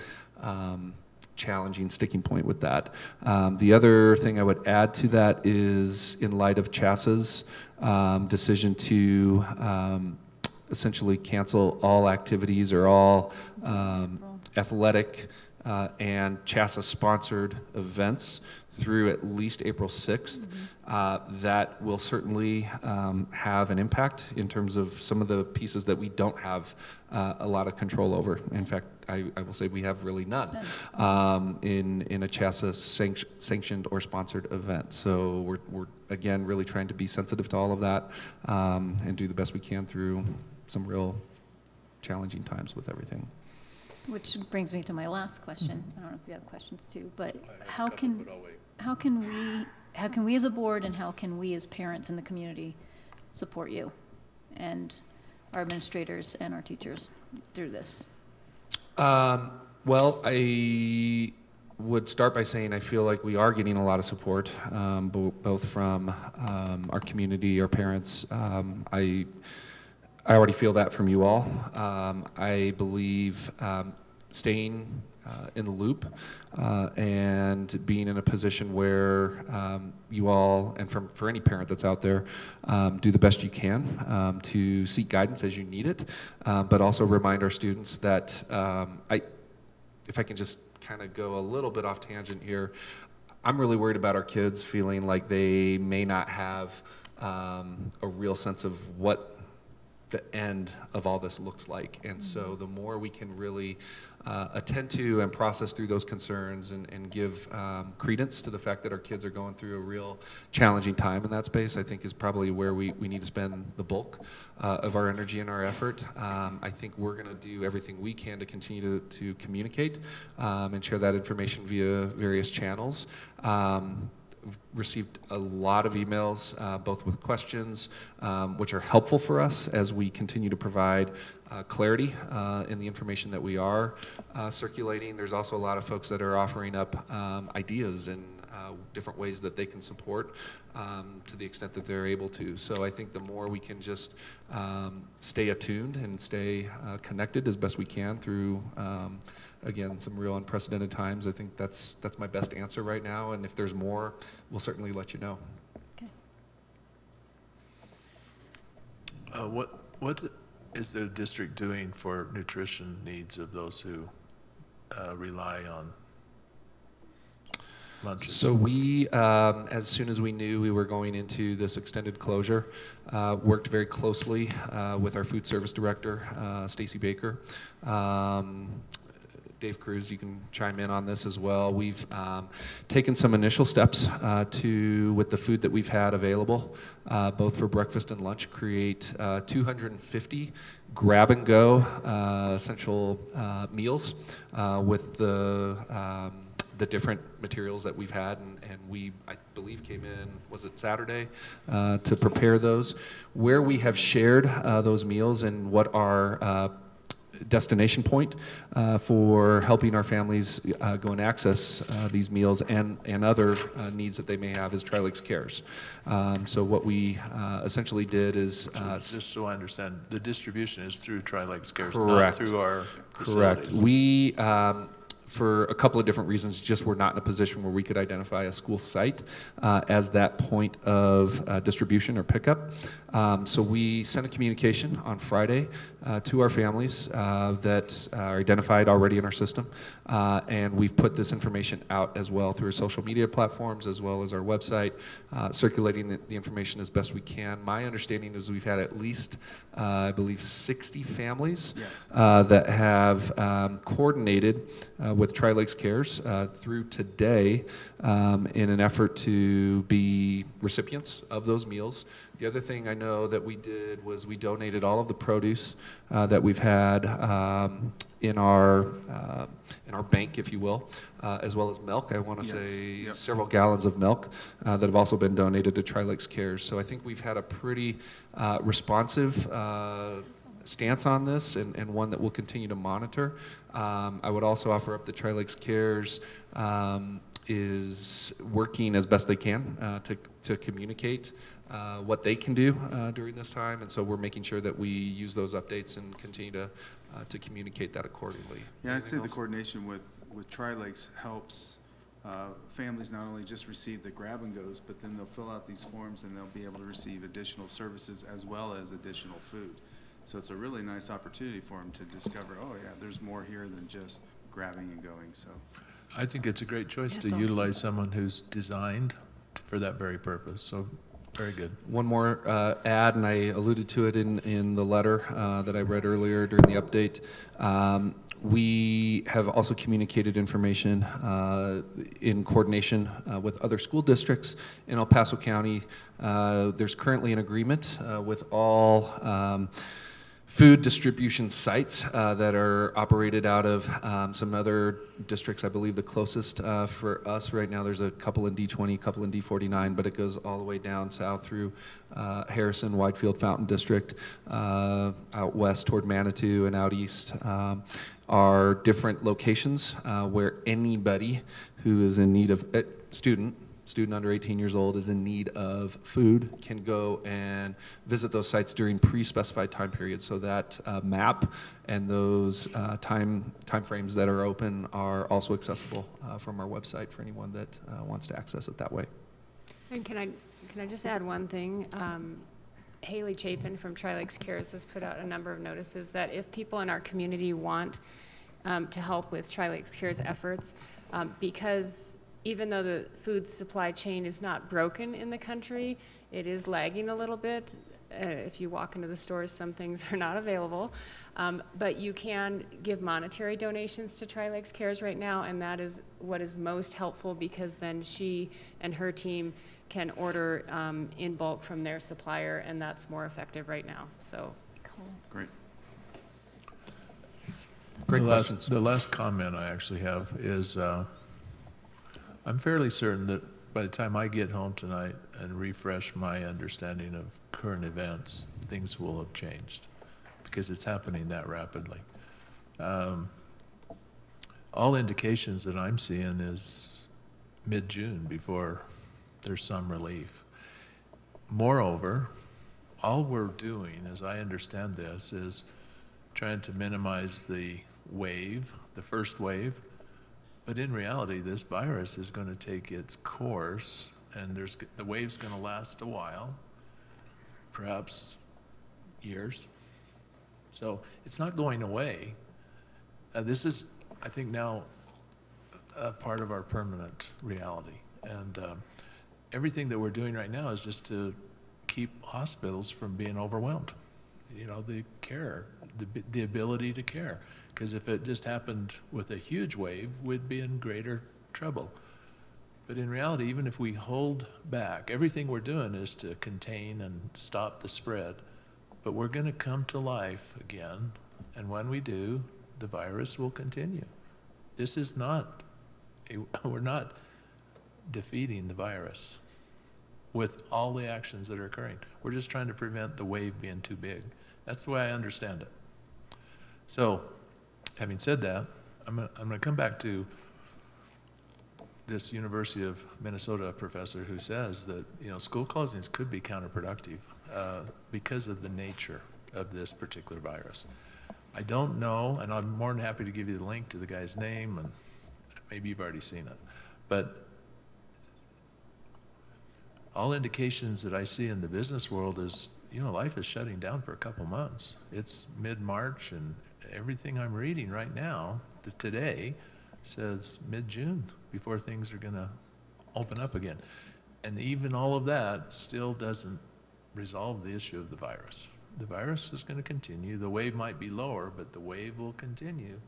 challenging sticking point with that. The other thing I would add to that is, in light of CHASA's decision to essentially cancel all activities or all athletic and CHASA-sponsored events through at least April 6th, that will certainly have an impact in terms of some of the pieces that we don't have a lot of control over. In fact, I will say we have really none in a CHASA sanctioned or sponsored event. So we're again really trying to be sensitive to all of that and do the best we can through some real challenging times with everything. Which brings me to my last question. I don't know if you have questions too, but how can we as a board and how can we as parents in the community support you and our administrators and our teachers through this? Well, I would start by saying I feel like we are getting a lot of support, both from our community, our parents. I already feel that from you all. I believe staying in the loop and being in a position where you all, and for any parent that's out there, do the best you can to seek guidance as you need it, but also remind our students that, if I can just kind of go a little bit off tangent here, I'm really worried about our kids feeling like they may not have a real sense of what the end of all this looks like. And so the more we can really attend to and process through those concerns and give credence to the fact that our kids are going through a real challenging time in that space, I think is probably where we need to spend the bulk of our energy and our effort. I think we're going to do everything we can to continue to communicate and share that information via various channels. Received a lot of emails, both with questions, which are helpful for us as we continue to provide clarity in the information that we are circulating. There's also a lot of folks that are offering up ideas and different ways that they can support to the extent that they're able to. So I think the more we can just stay attuned and stay connected as best we can through again, some real unprecedented times. I think that's my best answer right now, and if there's more, we'll certainly let you know. Okay. What is the district doing for nutrition needs of those who rely on lunches? So we, as soon as we knew we were going into this extended closure, worked very closely with our food service director, Stacy Baker. Dave Cruz, you can chime in on this as well. We've taken some initial steps with the food that we've had available, both for breakfast and lunch, create 250 grab-and-go essential meals with the different materials that we've had, and we, I believe, came in, was it Saturday, to prepare those. Where we have shared those meals and what our destination point for helping our families go and access these meals and other needs that they may have is Tri-Lakes Cares. So what we essentially did is... Just so I understand, the distribution is through Tri-Lakes Cares, Correct. not through our Correct. facilities. We, for a couple of different reasons, just were not in a position where we could identify a school site as that point of distribution or pickup. So we sent a communication on Friday to our families that are identified already in our system, and we've put this information out as well through our social media platforms as well as our website, circulating the information as best we can. My understanding is we've had at least, I believe, 60 families that have coordinated with Tri-Lakes Cares through today in an effort to be recipients of those meals. The other thing I know that we did was we donated all of the produce that we've had in our bank, if you will, as well as milk. I want to say several gallons of milk that have also been donated to Tri-Lakes Cares. So I think we've had a pretty responsive stance on this, and one that we'll continue to monitor. I would also offer up that Tri-Lakes Cares is working as best they can to communicate what they can do during this time, and so we're making sure that we use those updates and continue to communicate that accordingly. Yeah, I'd say Anything the else? coordination with Tri-Lakes helps families not only just receive the grab-and-goes, but then they'll fill out these forms and they'll be able to receive additional services as well as additional food. So it's a really nice opportunity for them to discover, oh yeah, there's more here than just grabbing and going. So I think it's a great choice Yeah, to it's awesome. utilize someone who's designed for that very purpose. So very good. One more add, and I alluded to it in the letter that I read earlier during the update. We have also communicated information in coordination with other school districts in El Paso County. There's currently an agreement with all food distribution sites that are operated out of some other districts. I believe the closest for us right now, there's a couple in D20, a couple in D49, but it goes all the way down south through Harrison, Whitefield, Fountain District, out west toward Manitou, and out east are different locations where anybody who is in need of student under 18 years old is in need of food can go and visit those sites during pre-specified time periods. So that map and those time frames that are open are also accessible from our website for anyone that wants to access it that way. And can I just add one thing? Haley Chapin from Tri-Lakes Cares has put out a number of notices that if people in our community want to help with Tri-Lakes Cares efforts, because even though the food supply chain is not broken in the country, it is lagging a little bit. If you walk into the stores, some things are not available. But you can give monetary donations to Tri-Lakes Cares right now, and that is what is most helpful, because then she and her team can order in bulk from their supplier, and that's more effective right now. So, great. Great questions. The last comment I actually have is I'm fairly certain that by the time I get home tonight and refresh my understanding of current events, things will have changed because it's happening that rapidly. All indications that I'm seeing is mid-June before there's some relief. Moreover, all we're doing, as I understand this, is trying to minimize the wave, the first wave. But in reality, this virus is going to take its course, and the wave's going to last a while, perhaps years. So it's not going away. This is, I think now, a part of our permanent reality. And everything that we're doing right now is just to keep hospitals from being overwhelmed. You know, the care, the ability to care. Because if it just happened with a huge wave, we'd be in greater trouble. But in reality, even if we hold back, everything we're doing is to contain and stop the spread. But we're going to come to life again. And when we do, the virus will continue. This is not, we're not defeating the virus with all the actions that are occurring. We're just trying to prevent the wave being too big. That's the way I understand it. So, having said that, I'm going to come back to this University of Minnesota professor who says that, you know, school closings could be counterproductive because of the nature of this particular virus. I don't know, and I'm more than happy to give you the link to the guy's name, and maybe you've already seen it, but all indications that I see in the business world is, you know, life is shutting down for a couple months. It's mid-March, and everything I'm reading right now, today, says mid-June before things are going to open up again. And even all of that still doesn't resolve the issue of the virus. The virus is going to continue. The wave might be lower, but the wave will continue.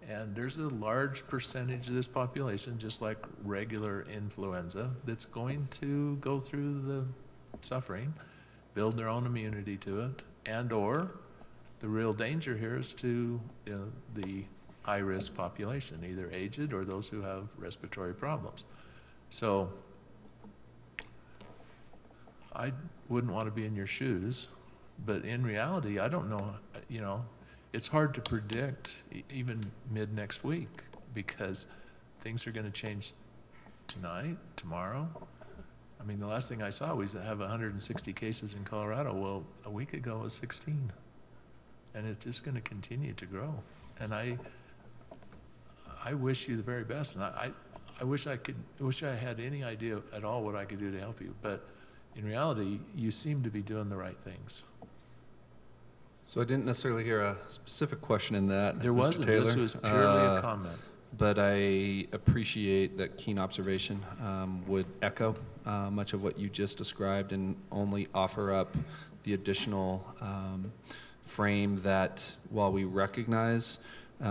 And there's a large percentage of this population, just like regular influenza, that's going to go through the suffering, build their own immunity to it, and or the real danger here is to, you know, the high-risk population, either aged or those who have respiratory problems. So I wouldn't want to be in your shoes, but in reality, I don't know, you know, it's hard to predict even mid next week because things are going to change tonight, tomorrow. I mean, the last thing I saw was to have 160 cases in Colorado. Well, a week ago it was 16. And it's just going to continue to grow. And I wish you the very best. And I wish I had any idea at all what I could do to help you. But in reality, you seem to be doing the right things. So I didn't necessarily hear a specific question in that, There Mr. wasn't. Taylor. This was purely a comment. But I appreciate that keen observation. Would echo much of what you just described and only offer up the additional frame that while we recognize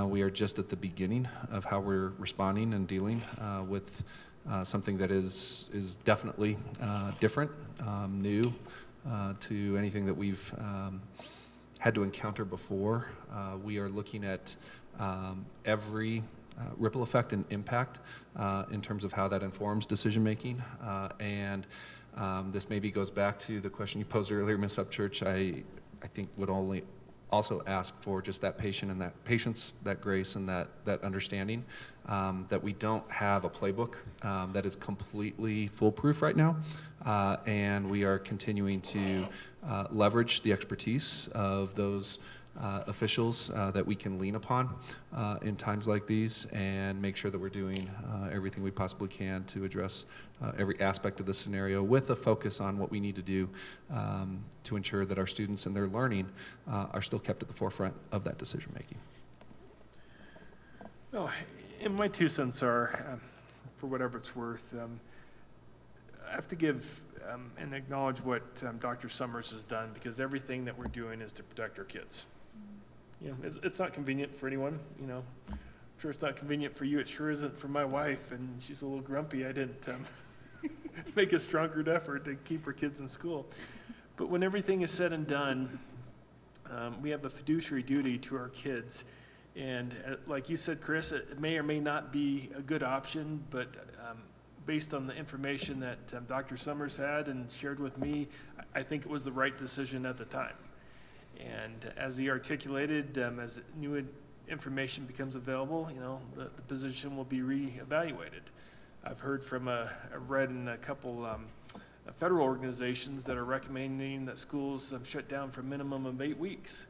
we are just at the beginning of how we're responding and dealing with something that is definitely different, new to anything that we've had to encounter before. We are looking at every ripple effect and impact in terms of how that informs decision making. And this maybe goes back to the question you posed earlier, Ms. Upchurch. I think would only also ask for just that patience and that patience, that grace, and that understanding that we don't have a playbook that is completely foolproof right now, and we are continuing to leverage the expertise of those officials that we can lean upon in times like these, and make sure that we're doing everything we possibly can to address every aspect of the scenario with a focus on what we need to do to ensure that our students and their learning are still kept at the forefront of that decision making. Well, and my 2 cents are, for whatever it's worth, I have to give and acknowledge what Dr. Summers has done, because everything that we're doing is to protect our kids. You know, it's not convenient for anyone, you know. I'm sure it's not convenient for you. It sure isn't for my wife, and she's a little grumpy. I didn't make a stronger effort to keep her kids in school. But when everything is said and done, we have a fiduciary duty to our kids. And like you said, Chris, it may or may not be a good option, but based on the information that Dr. Summers had and shared with me, I think it was the right decision at the time. And as he articulated, as new information becomes available, you know, the position will be reevaluated. I've heard from, I've read in a couple federal organizations that are recommending that schools shut down for a minimum of 8 weeks.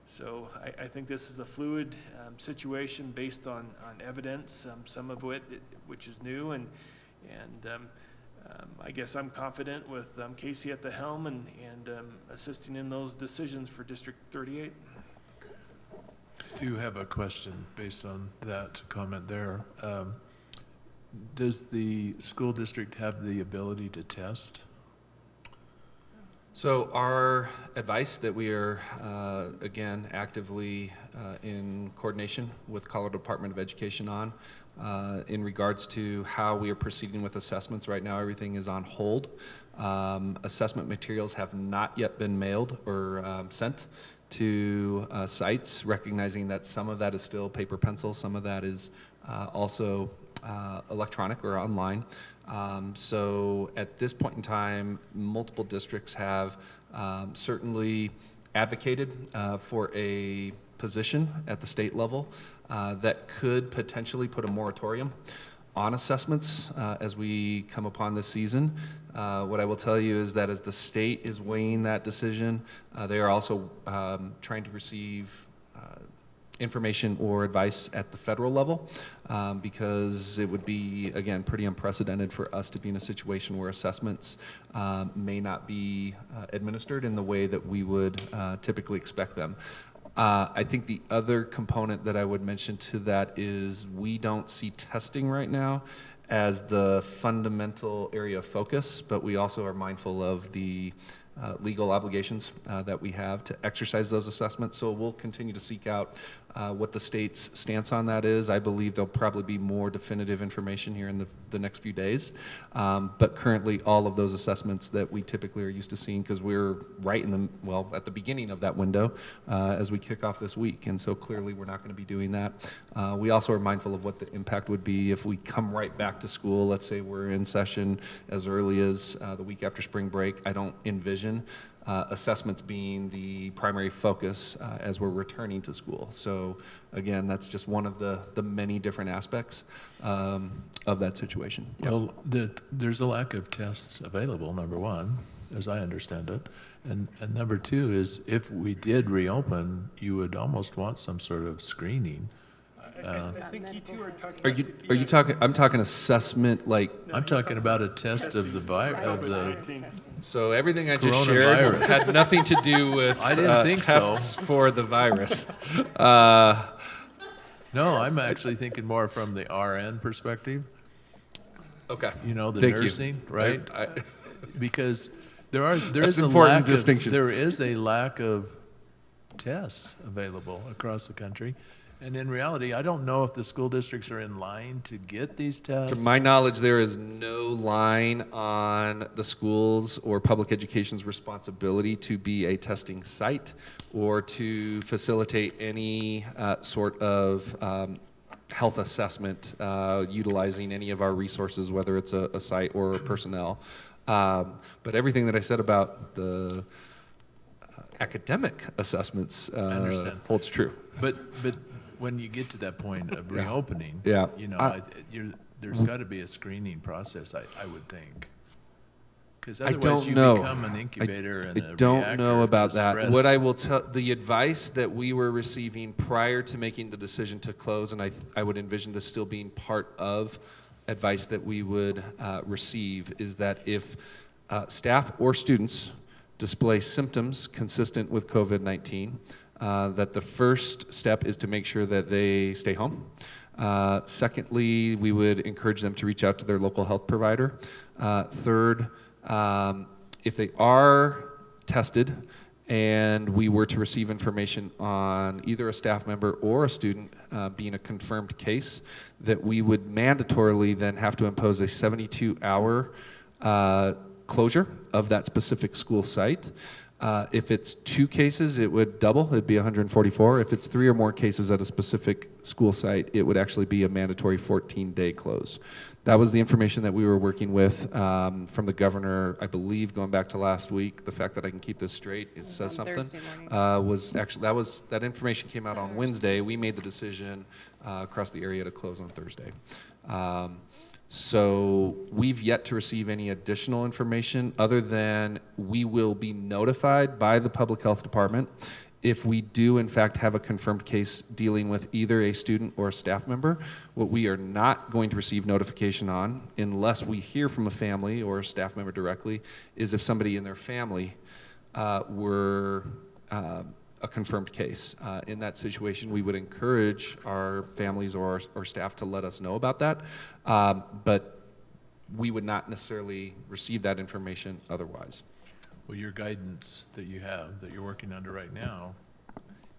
So I think this is a fluid situation based on evidence, some of which is new, and I guess I'm confident with Casey at the helm and assisting in those decisions for District 38. do have a question based on that comment there. Does the school district have the ability to test? So our advice that we are, again, actively in coordination with Colorado Department of Education on, in regards to how we are proceeding with assessments. Right now, everything is on hold. Assessment materials have not yet been mailed or sent to sites, recognizing that some of that is still paper pencil, some of that is also electronic or online. So at this point in time, multiple districts have certainly advocated for a position at the state level that could potentially put a moratorium on assessments as we come upon this season. What I will tell you is that as the state is weighing that decision, they are also trying to receive information or advice at the federal level, because it would be, again, pretty unprecedented for us to be in a situation where assessments may not be administered in the way that we would typically expect them. I think the other component that I would mention to that is we don't see testing right now as the fundamental area of focus, but we also are mindful of the legal obligations that we have to exercise those assessments. So we'll continue to seek out what the state's stance on that is. I believe there'll probably be more definitive information here in the next few days. But currently, all of those assessments that we typically are used to seeing, because we're right in the, well, at the beginning of that window as we kick off this week. And so clearly, we're not going to be doing that. We also are mindful of what the impact would be if we come right back to school. Let's say we're in session as early as the week after spring break. I don't envision assessments being the primary focus as we're returning to school. So again, that's just one of the many different aspects of that situation. Well, there's a lack of tests available, number one, as I understand it. And number two is if we did reopen, you would almost want some sort of screening. I think you two are talking. Are you talking? I'm talking assessment, like. I'm talking about a test of the virus. So everything I just shared Coronavirus. had nothing to do with I didn't think so. tests for the virus. No, I'm actually thinking more from the RN perspective. Okay. You know, the Thank you. nursing, right? Because there That's is a important lack distinction. there is a lack of tests available across the country. And in reality, I don't know if the school districts are in line to get these tests. To my knowledge, there is no line on the schools or public education's responsibility to be a testing site or to facilitate any sort of health assessment utilizing any of our resources, whether it's a site or personnel. But everything that I said about the academic assessments holds true. But when you get to that point of reopening, Yeah. you know, there's got to be a screening process, I would think. Because I otherwise don't you know. become an incubator and I a don't reactor know to about that. spread What it. I will tell, the advice that we were receiving prior to making the decision to close, and I would envision this still being part of advice that we would receive, is that if staff or students display symptoms consistent with COVID-19, that the first step is to make sure that they stay home. Secondly, we would encourage them to reach out to their local health provider. Third, if they are tested and we were to receive information on either a staff member or a student being a confirmed case, that we would mandatorily then have to impose a 72-hour closure of that specific school site. If it's 2 cases, it would double. It'd be 144. If it's 3 or more cases at a specific school site, it would actually be a mandatory 14-day close. That was the information that we were working with from the governor, I believe, going back to last week. The fact that I can keep this straight, it says something. Thursday morning. Was actually that information came out on Wednesday. We made the decision across the area to close on Thursday. So we've yet to receive any additional information other than we will be notified by the public health department if we do in fact have a confirmed case dealing with either a student or a staff member. What we are not going to receive notification on, unless we hear from a family or a staff member directly, is if somebody in their family were a confirmed case. In that situation, we would encourage our families or staff to let us know about that, but we would not necessarily receive that information otherwise. Well, your guidance that you have, that you're working under right now,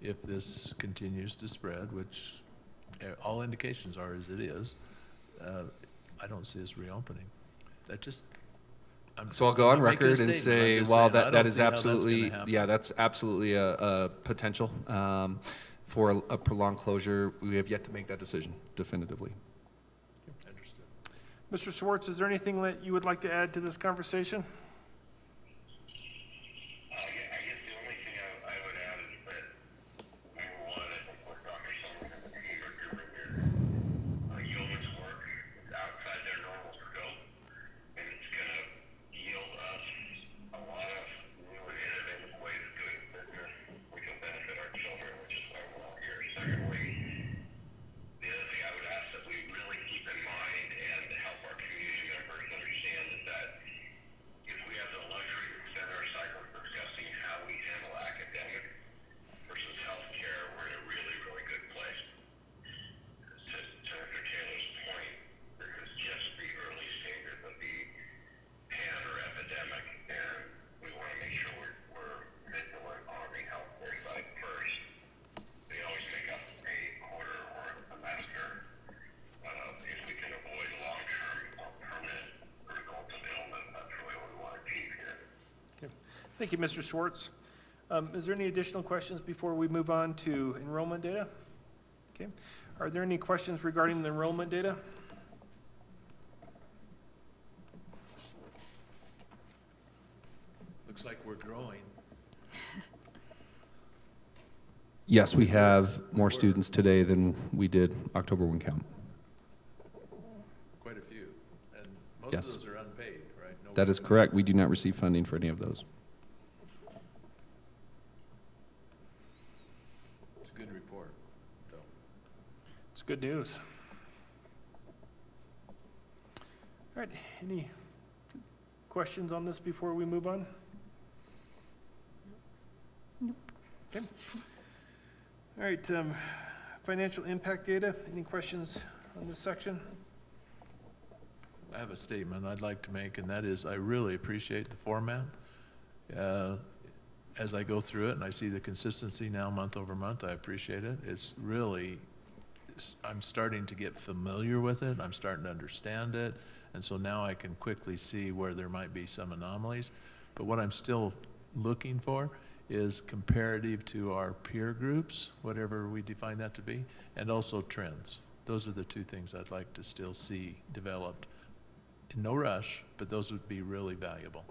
if this continues to spread, which all indications are as it is, I don't see us reopening. That just, So I'll go I'm on not making a record and statement. I'm say, just well, saying, I that don't is see how that's gonna absolutely, happen. yeah, that's absolutely a potential for a prolonged closure. We have yet to make that decision definitively. Understood. Mr. Schwartz, is there anything that you would like to add to this conversation? Yeah, I guess the only thing I would add is that number one, I think what Dr. Sullivan and the team are doing here, yeoman's work is outside their normal scope, and it's going to yield us a lot of new and innovative ways of doing business, which will benefit our children, which is why we're all here. Secondly, the other thing I would ask that we really keep in mind and help our community members understand is that if we have the luxury to spend our cycles discussing how we handle academic versus healthcare, we're in a really, really good place. To Dr. Taylor's point, this is just the early stages of the pan or epidemic, and we want to make sure we're vigilant on the healthcare side first. They always make up a quarter or a semester. If we can avoid long-term or permanent results of illness, that's really what we want to achieve here. Okay. Thank you, Mr. Schwartz. Is there any additional questions before we move on to enrollment data? Okay. Are there any questions regarding the enrollment data? Looks like we're growing. Yes, we have more students today than we did October 1 count. Quite a few. And most Yes. of those are unpaid, right? No That is correct. We do not receive funding for any of those. It's a good report, though. It's good news. All right, any questions on this before we move on? Nope. Okay. All right, financial impact data, any questions on this section? I have a statement I'd like to make, and that is I really appreciate the format. As I go through it and I see the consistency now month over month, I appreciate it. It's really, I'm starting to get familiar with it. I'm starting to understand it. And so now I can quickly see where there might be some anomalies. But what I'm still looking for is comparative to our peer groups, whatever we define that to be, and also trends. Those are the two things I'd like to still see developed. In no rush, but those would be really valuable.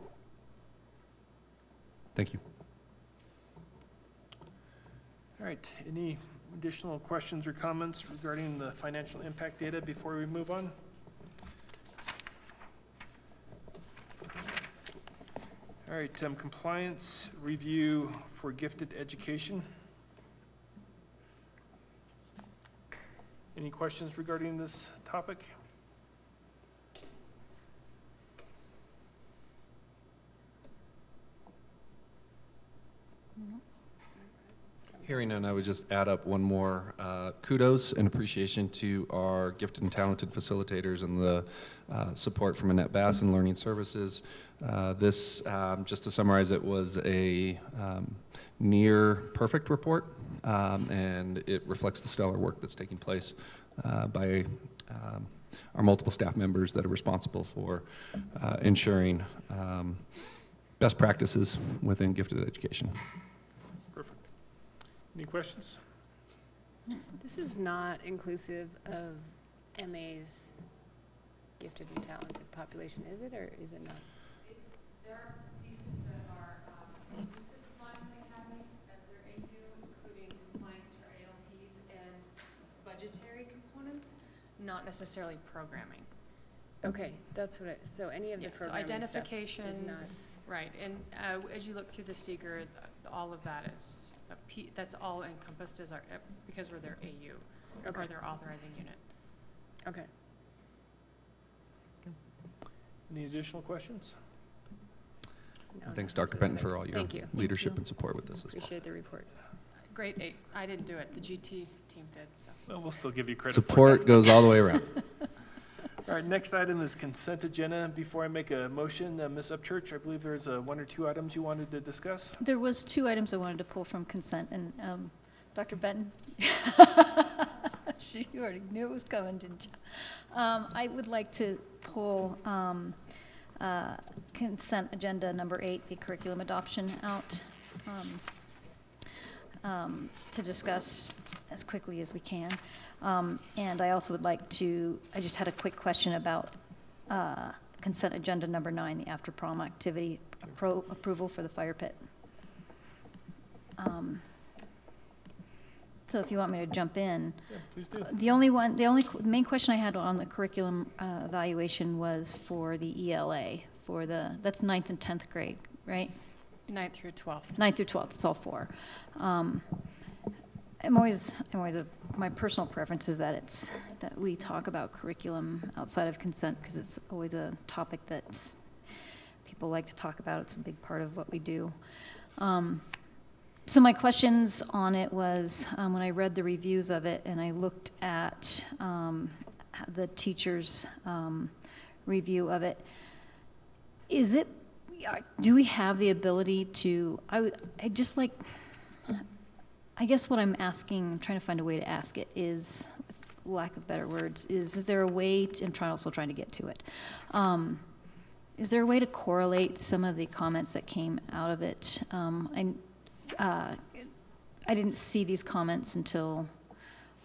Thank you. All right, any additional questions or comments regarding the financial impact data before we move on? All right, compliance review for gifted education. Any questions regarding this topic? Hearing none, I would just add up one more kudos and appreciation to our gifted and talented facilitators and the support from Annette Bass and Learning Services. This, just to summarize it, was a near perfect report, and it reflects the stellar work that's taking place by our multiple staff members that are responsible for ensuring best practices within gifted education. Perfect. Any questions? This is not inclusive of MA's gifted and talented population, is it, or is it not? There are pieces that are inclusive of Monument Academy as their AU, including compliance for ALPs and budgetary components, not necessarily programming. Okay, that's what so any of the Yeah, so programming stuff is identification, not. right, and as you look through the seeker, all of that is, that's all encompassed as our, because we're their AU, Okay. or their authorizing unit. Okay. Any additional questions? No, And thanks, nothing Dr. Benton, specific. for all your Thank you. leadership you. and support with this as well. Appreciate the report. Grade 8. I didn't do it. The GT team did, so. Well, we'll still give you credit for Support that. goes all the way around. All right, next item is consent agenda. Before I make a motion, Ms. Upchurch, I believe there's one or two items you wanted to discuss. There was 2 items I wanted to pull from consent, and Dr. Benton, you already knew it was coming, didn't you? I would like to pull consent agenda number 8, the curriculum adoption, out to discuss as quickly as we can. And I also would like to, I just had a quick question about consent agenda number 9, the after prom activity approval for the fire pit. So if you want me to jump in. Yeah, please do. The main question I had on the curriculum evaluation was for the ELA, that's 9th and 10th grade, right? 9th through 12th. 9th through 12th, it's all 4. My personal preference is that we talk about curriculum outside of consent, because it's always a topic that people like to talk about. It's a big part of what we do. So my questions on it was, when I read the reviews of it and I looked at the teacher's review of it, do we have the ability to, I guess what I'm asking, I'm trying to find a way to ask it is, lack of better words, is there a way, also trying to get to it, is there a way to correlate some of the comments that came out of it? I didn't see these comments until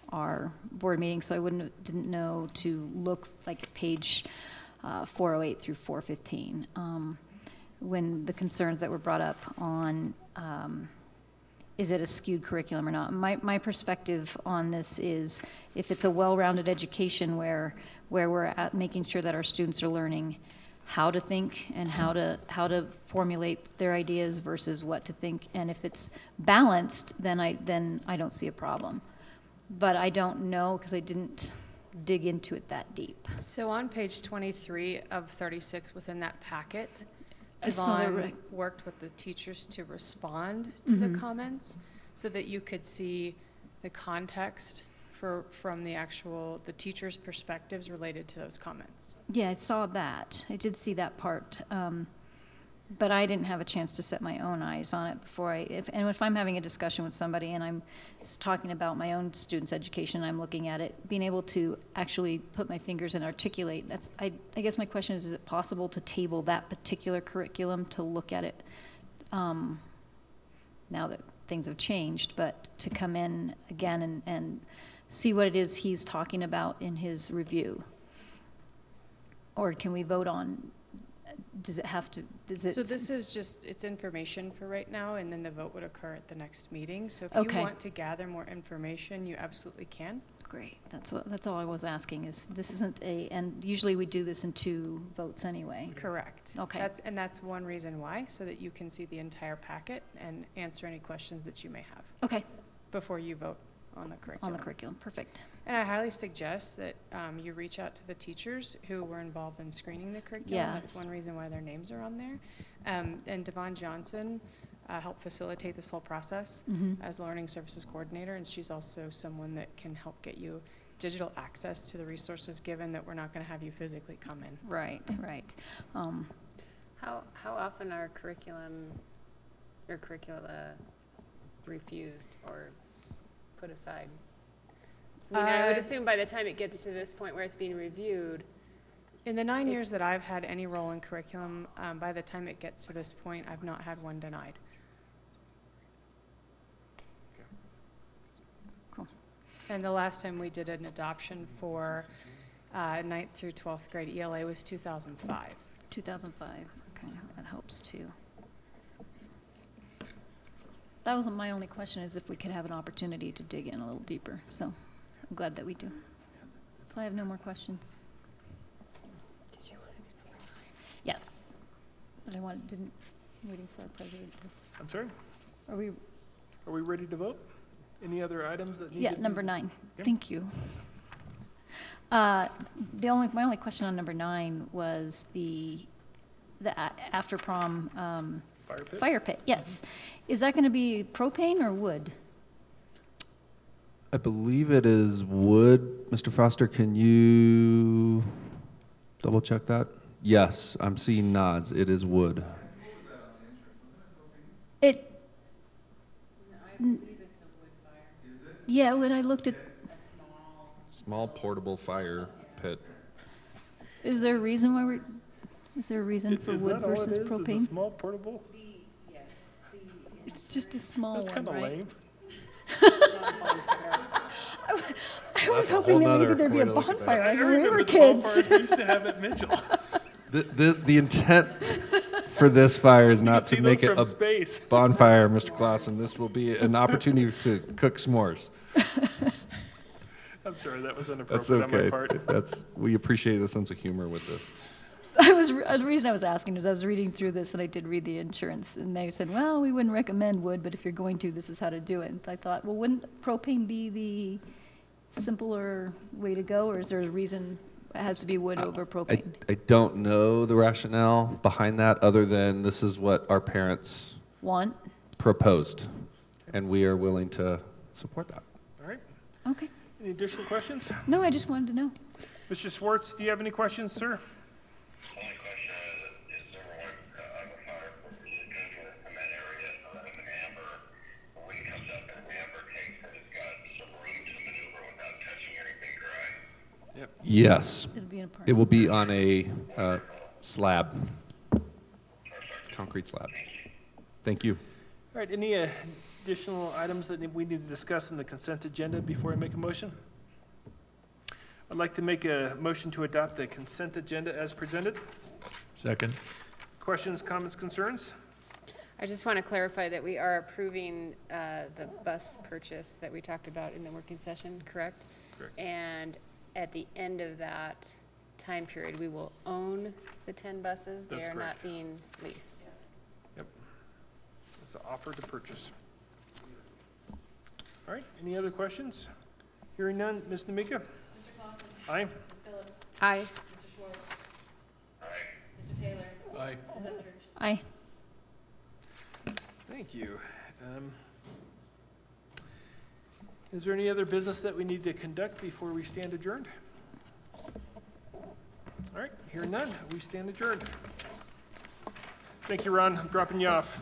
our board meeting, so I didn't know to look like at page 408 through 415, when the concerns that were brought up on is it a skewed curriculum or not? My perspective on this is, if it's a well-rounded education where we're at making sure that our students are learning how to think and how to formulate their ideas versus what to think, and if it's balanced, then I don't see a problem. But I don't know, because I didn't dig into it that deep. So on page 23 of 36 within that packet, I saw that Devon worked with the teachers to respond to the comments so that you could see the context from the teachers' perspectives related to those comments. Yeah, I saw that. I did see that part. But I didn't have a chance to set my own eyes on it before if I'm having a discussion with somebody and I'm talking about my own students' education, I'm looking at it, being able to actually put my fingers and articulate, I guess my question is it possible to table that particular curriculum to look at it now that things have changed, but to come in again and see what it is he's talking about in his review? Or can we vote on, so this is just, it's information for right now, and then the vote would occur at the next meeting. So if you want to gather more information, you absolutely can. Great, that's all I was asking, is this isn't and usually we do this in 2 votes anyway. Correct. Okay. That's one reason why, so that you can see the entire packet and answer any questions that you may have. Okay. Before you vote on the curriculum. On the curriculum, perfect. And I highly suggest that you reach out to the teachers who were involved in screening the curriculum. Yes. That's one reason why their names are on there. And Devon Johnson helped facilitate this whole process as Learning Services Coordinator, and she's also someone that can help get you digital access to the resources, given that we're not going to have you physically come in. Right. How often are curricula refused or put aside? I mean, I would assume by the time it gets to this point where it's being reviewed. In the 9 years that I've had any role in curriculum, by the time it gets to this point, I've not had one denied. Cool. And the last time we did an adoption for 9th through 12th grade ELA was 2005. 2005, okay, that helps too. That wasn't my only question, is if we could have an opportunity to dig in a little deeper, so I'm glad that we do. So I have no more questions. Did you want to do number 9? Yes, but I'm waiting for our president to. I'm sorry? Are we? Are we ready to vote? Any other items that need to be? Yeah, number 9. Okay. Thank you. My only question on number 9 was the after prom Fire pit? fire pit. Yes, is that going to be propane or wood? I believe it is wood. Mr. Foster, can you double check that? Yes, I'm seeing nods. It is wood. It. Yeah, when I looked at, Small portable fire pit. is there a reason why is there a reason for Is wood that all it versus is? Is a propane? small portable? It's just a small That's one, kind of right? lame. I was That's a hoping that whole maybe nother there'd be a way to look at bonfire that. like when we were the kids. bonfires we used to have at Mitchell. The intent for this fire is You not could see to make those it from a space. bonfire, Mr. Clausen. This will be an opportunity to cook s'mores. I'm sorry, that was That's inappropriate on my okay. part. We appreciate the sense of humor with this. The reason I was asking is I was reading through this and I did read the insurance and they said, well, we wouldn't recommend wood, but if you're going to, this is how to do it. And I thought, well, wouldn't propane be the simpler way to go, or is there a reason it has to be wood over propane? I don't know the rationale behind that, other than this is what our parents Want? proposed, and we are willing to support that. All right. Okay. Any additional questions? No, I just wanted to know. Mr. Schwartz, do you have any questions, sir? Only question is there one of a fire is it going to be in that area of an amber? When it comes up in an amber tank that has got some room to maneuver without touching anything dry? Yes, It'll be in a park. it will be on a slab, concrete slab. Thank you. All right, any additional items that we need to discuss in the consent agenda before I make a motion? I'd like to make a motion to adopt the consent agenda as presented. Second? Questions, comments, concerns? I just want to clarify that we are approving the bus purchase that we talked about in the working session, correct? Correct. And at the end of that time period, we will own the 10 buses. They That's are not correct. being leased. Yep. It's an offer to purchase. All right, any other questions? Hearing none, Ms. Namika? Aye. Aye. Aye. Aye. Thank you. Is there any other business that we need to conduct before we stand adjourned? All right, hearing none, we stand adjourned. Thank you, Ron. I'm dropping you off.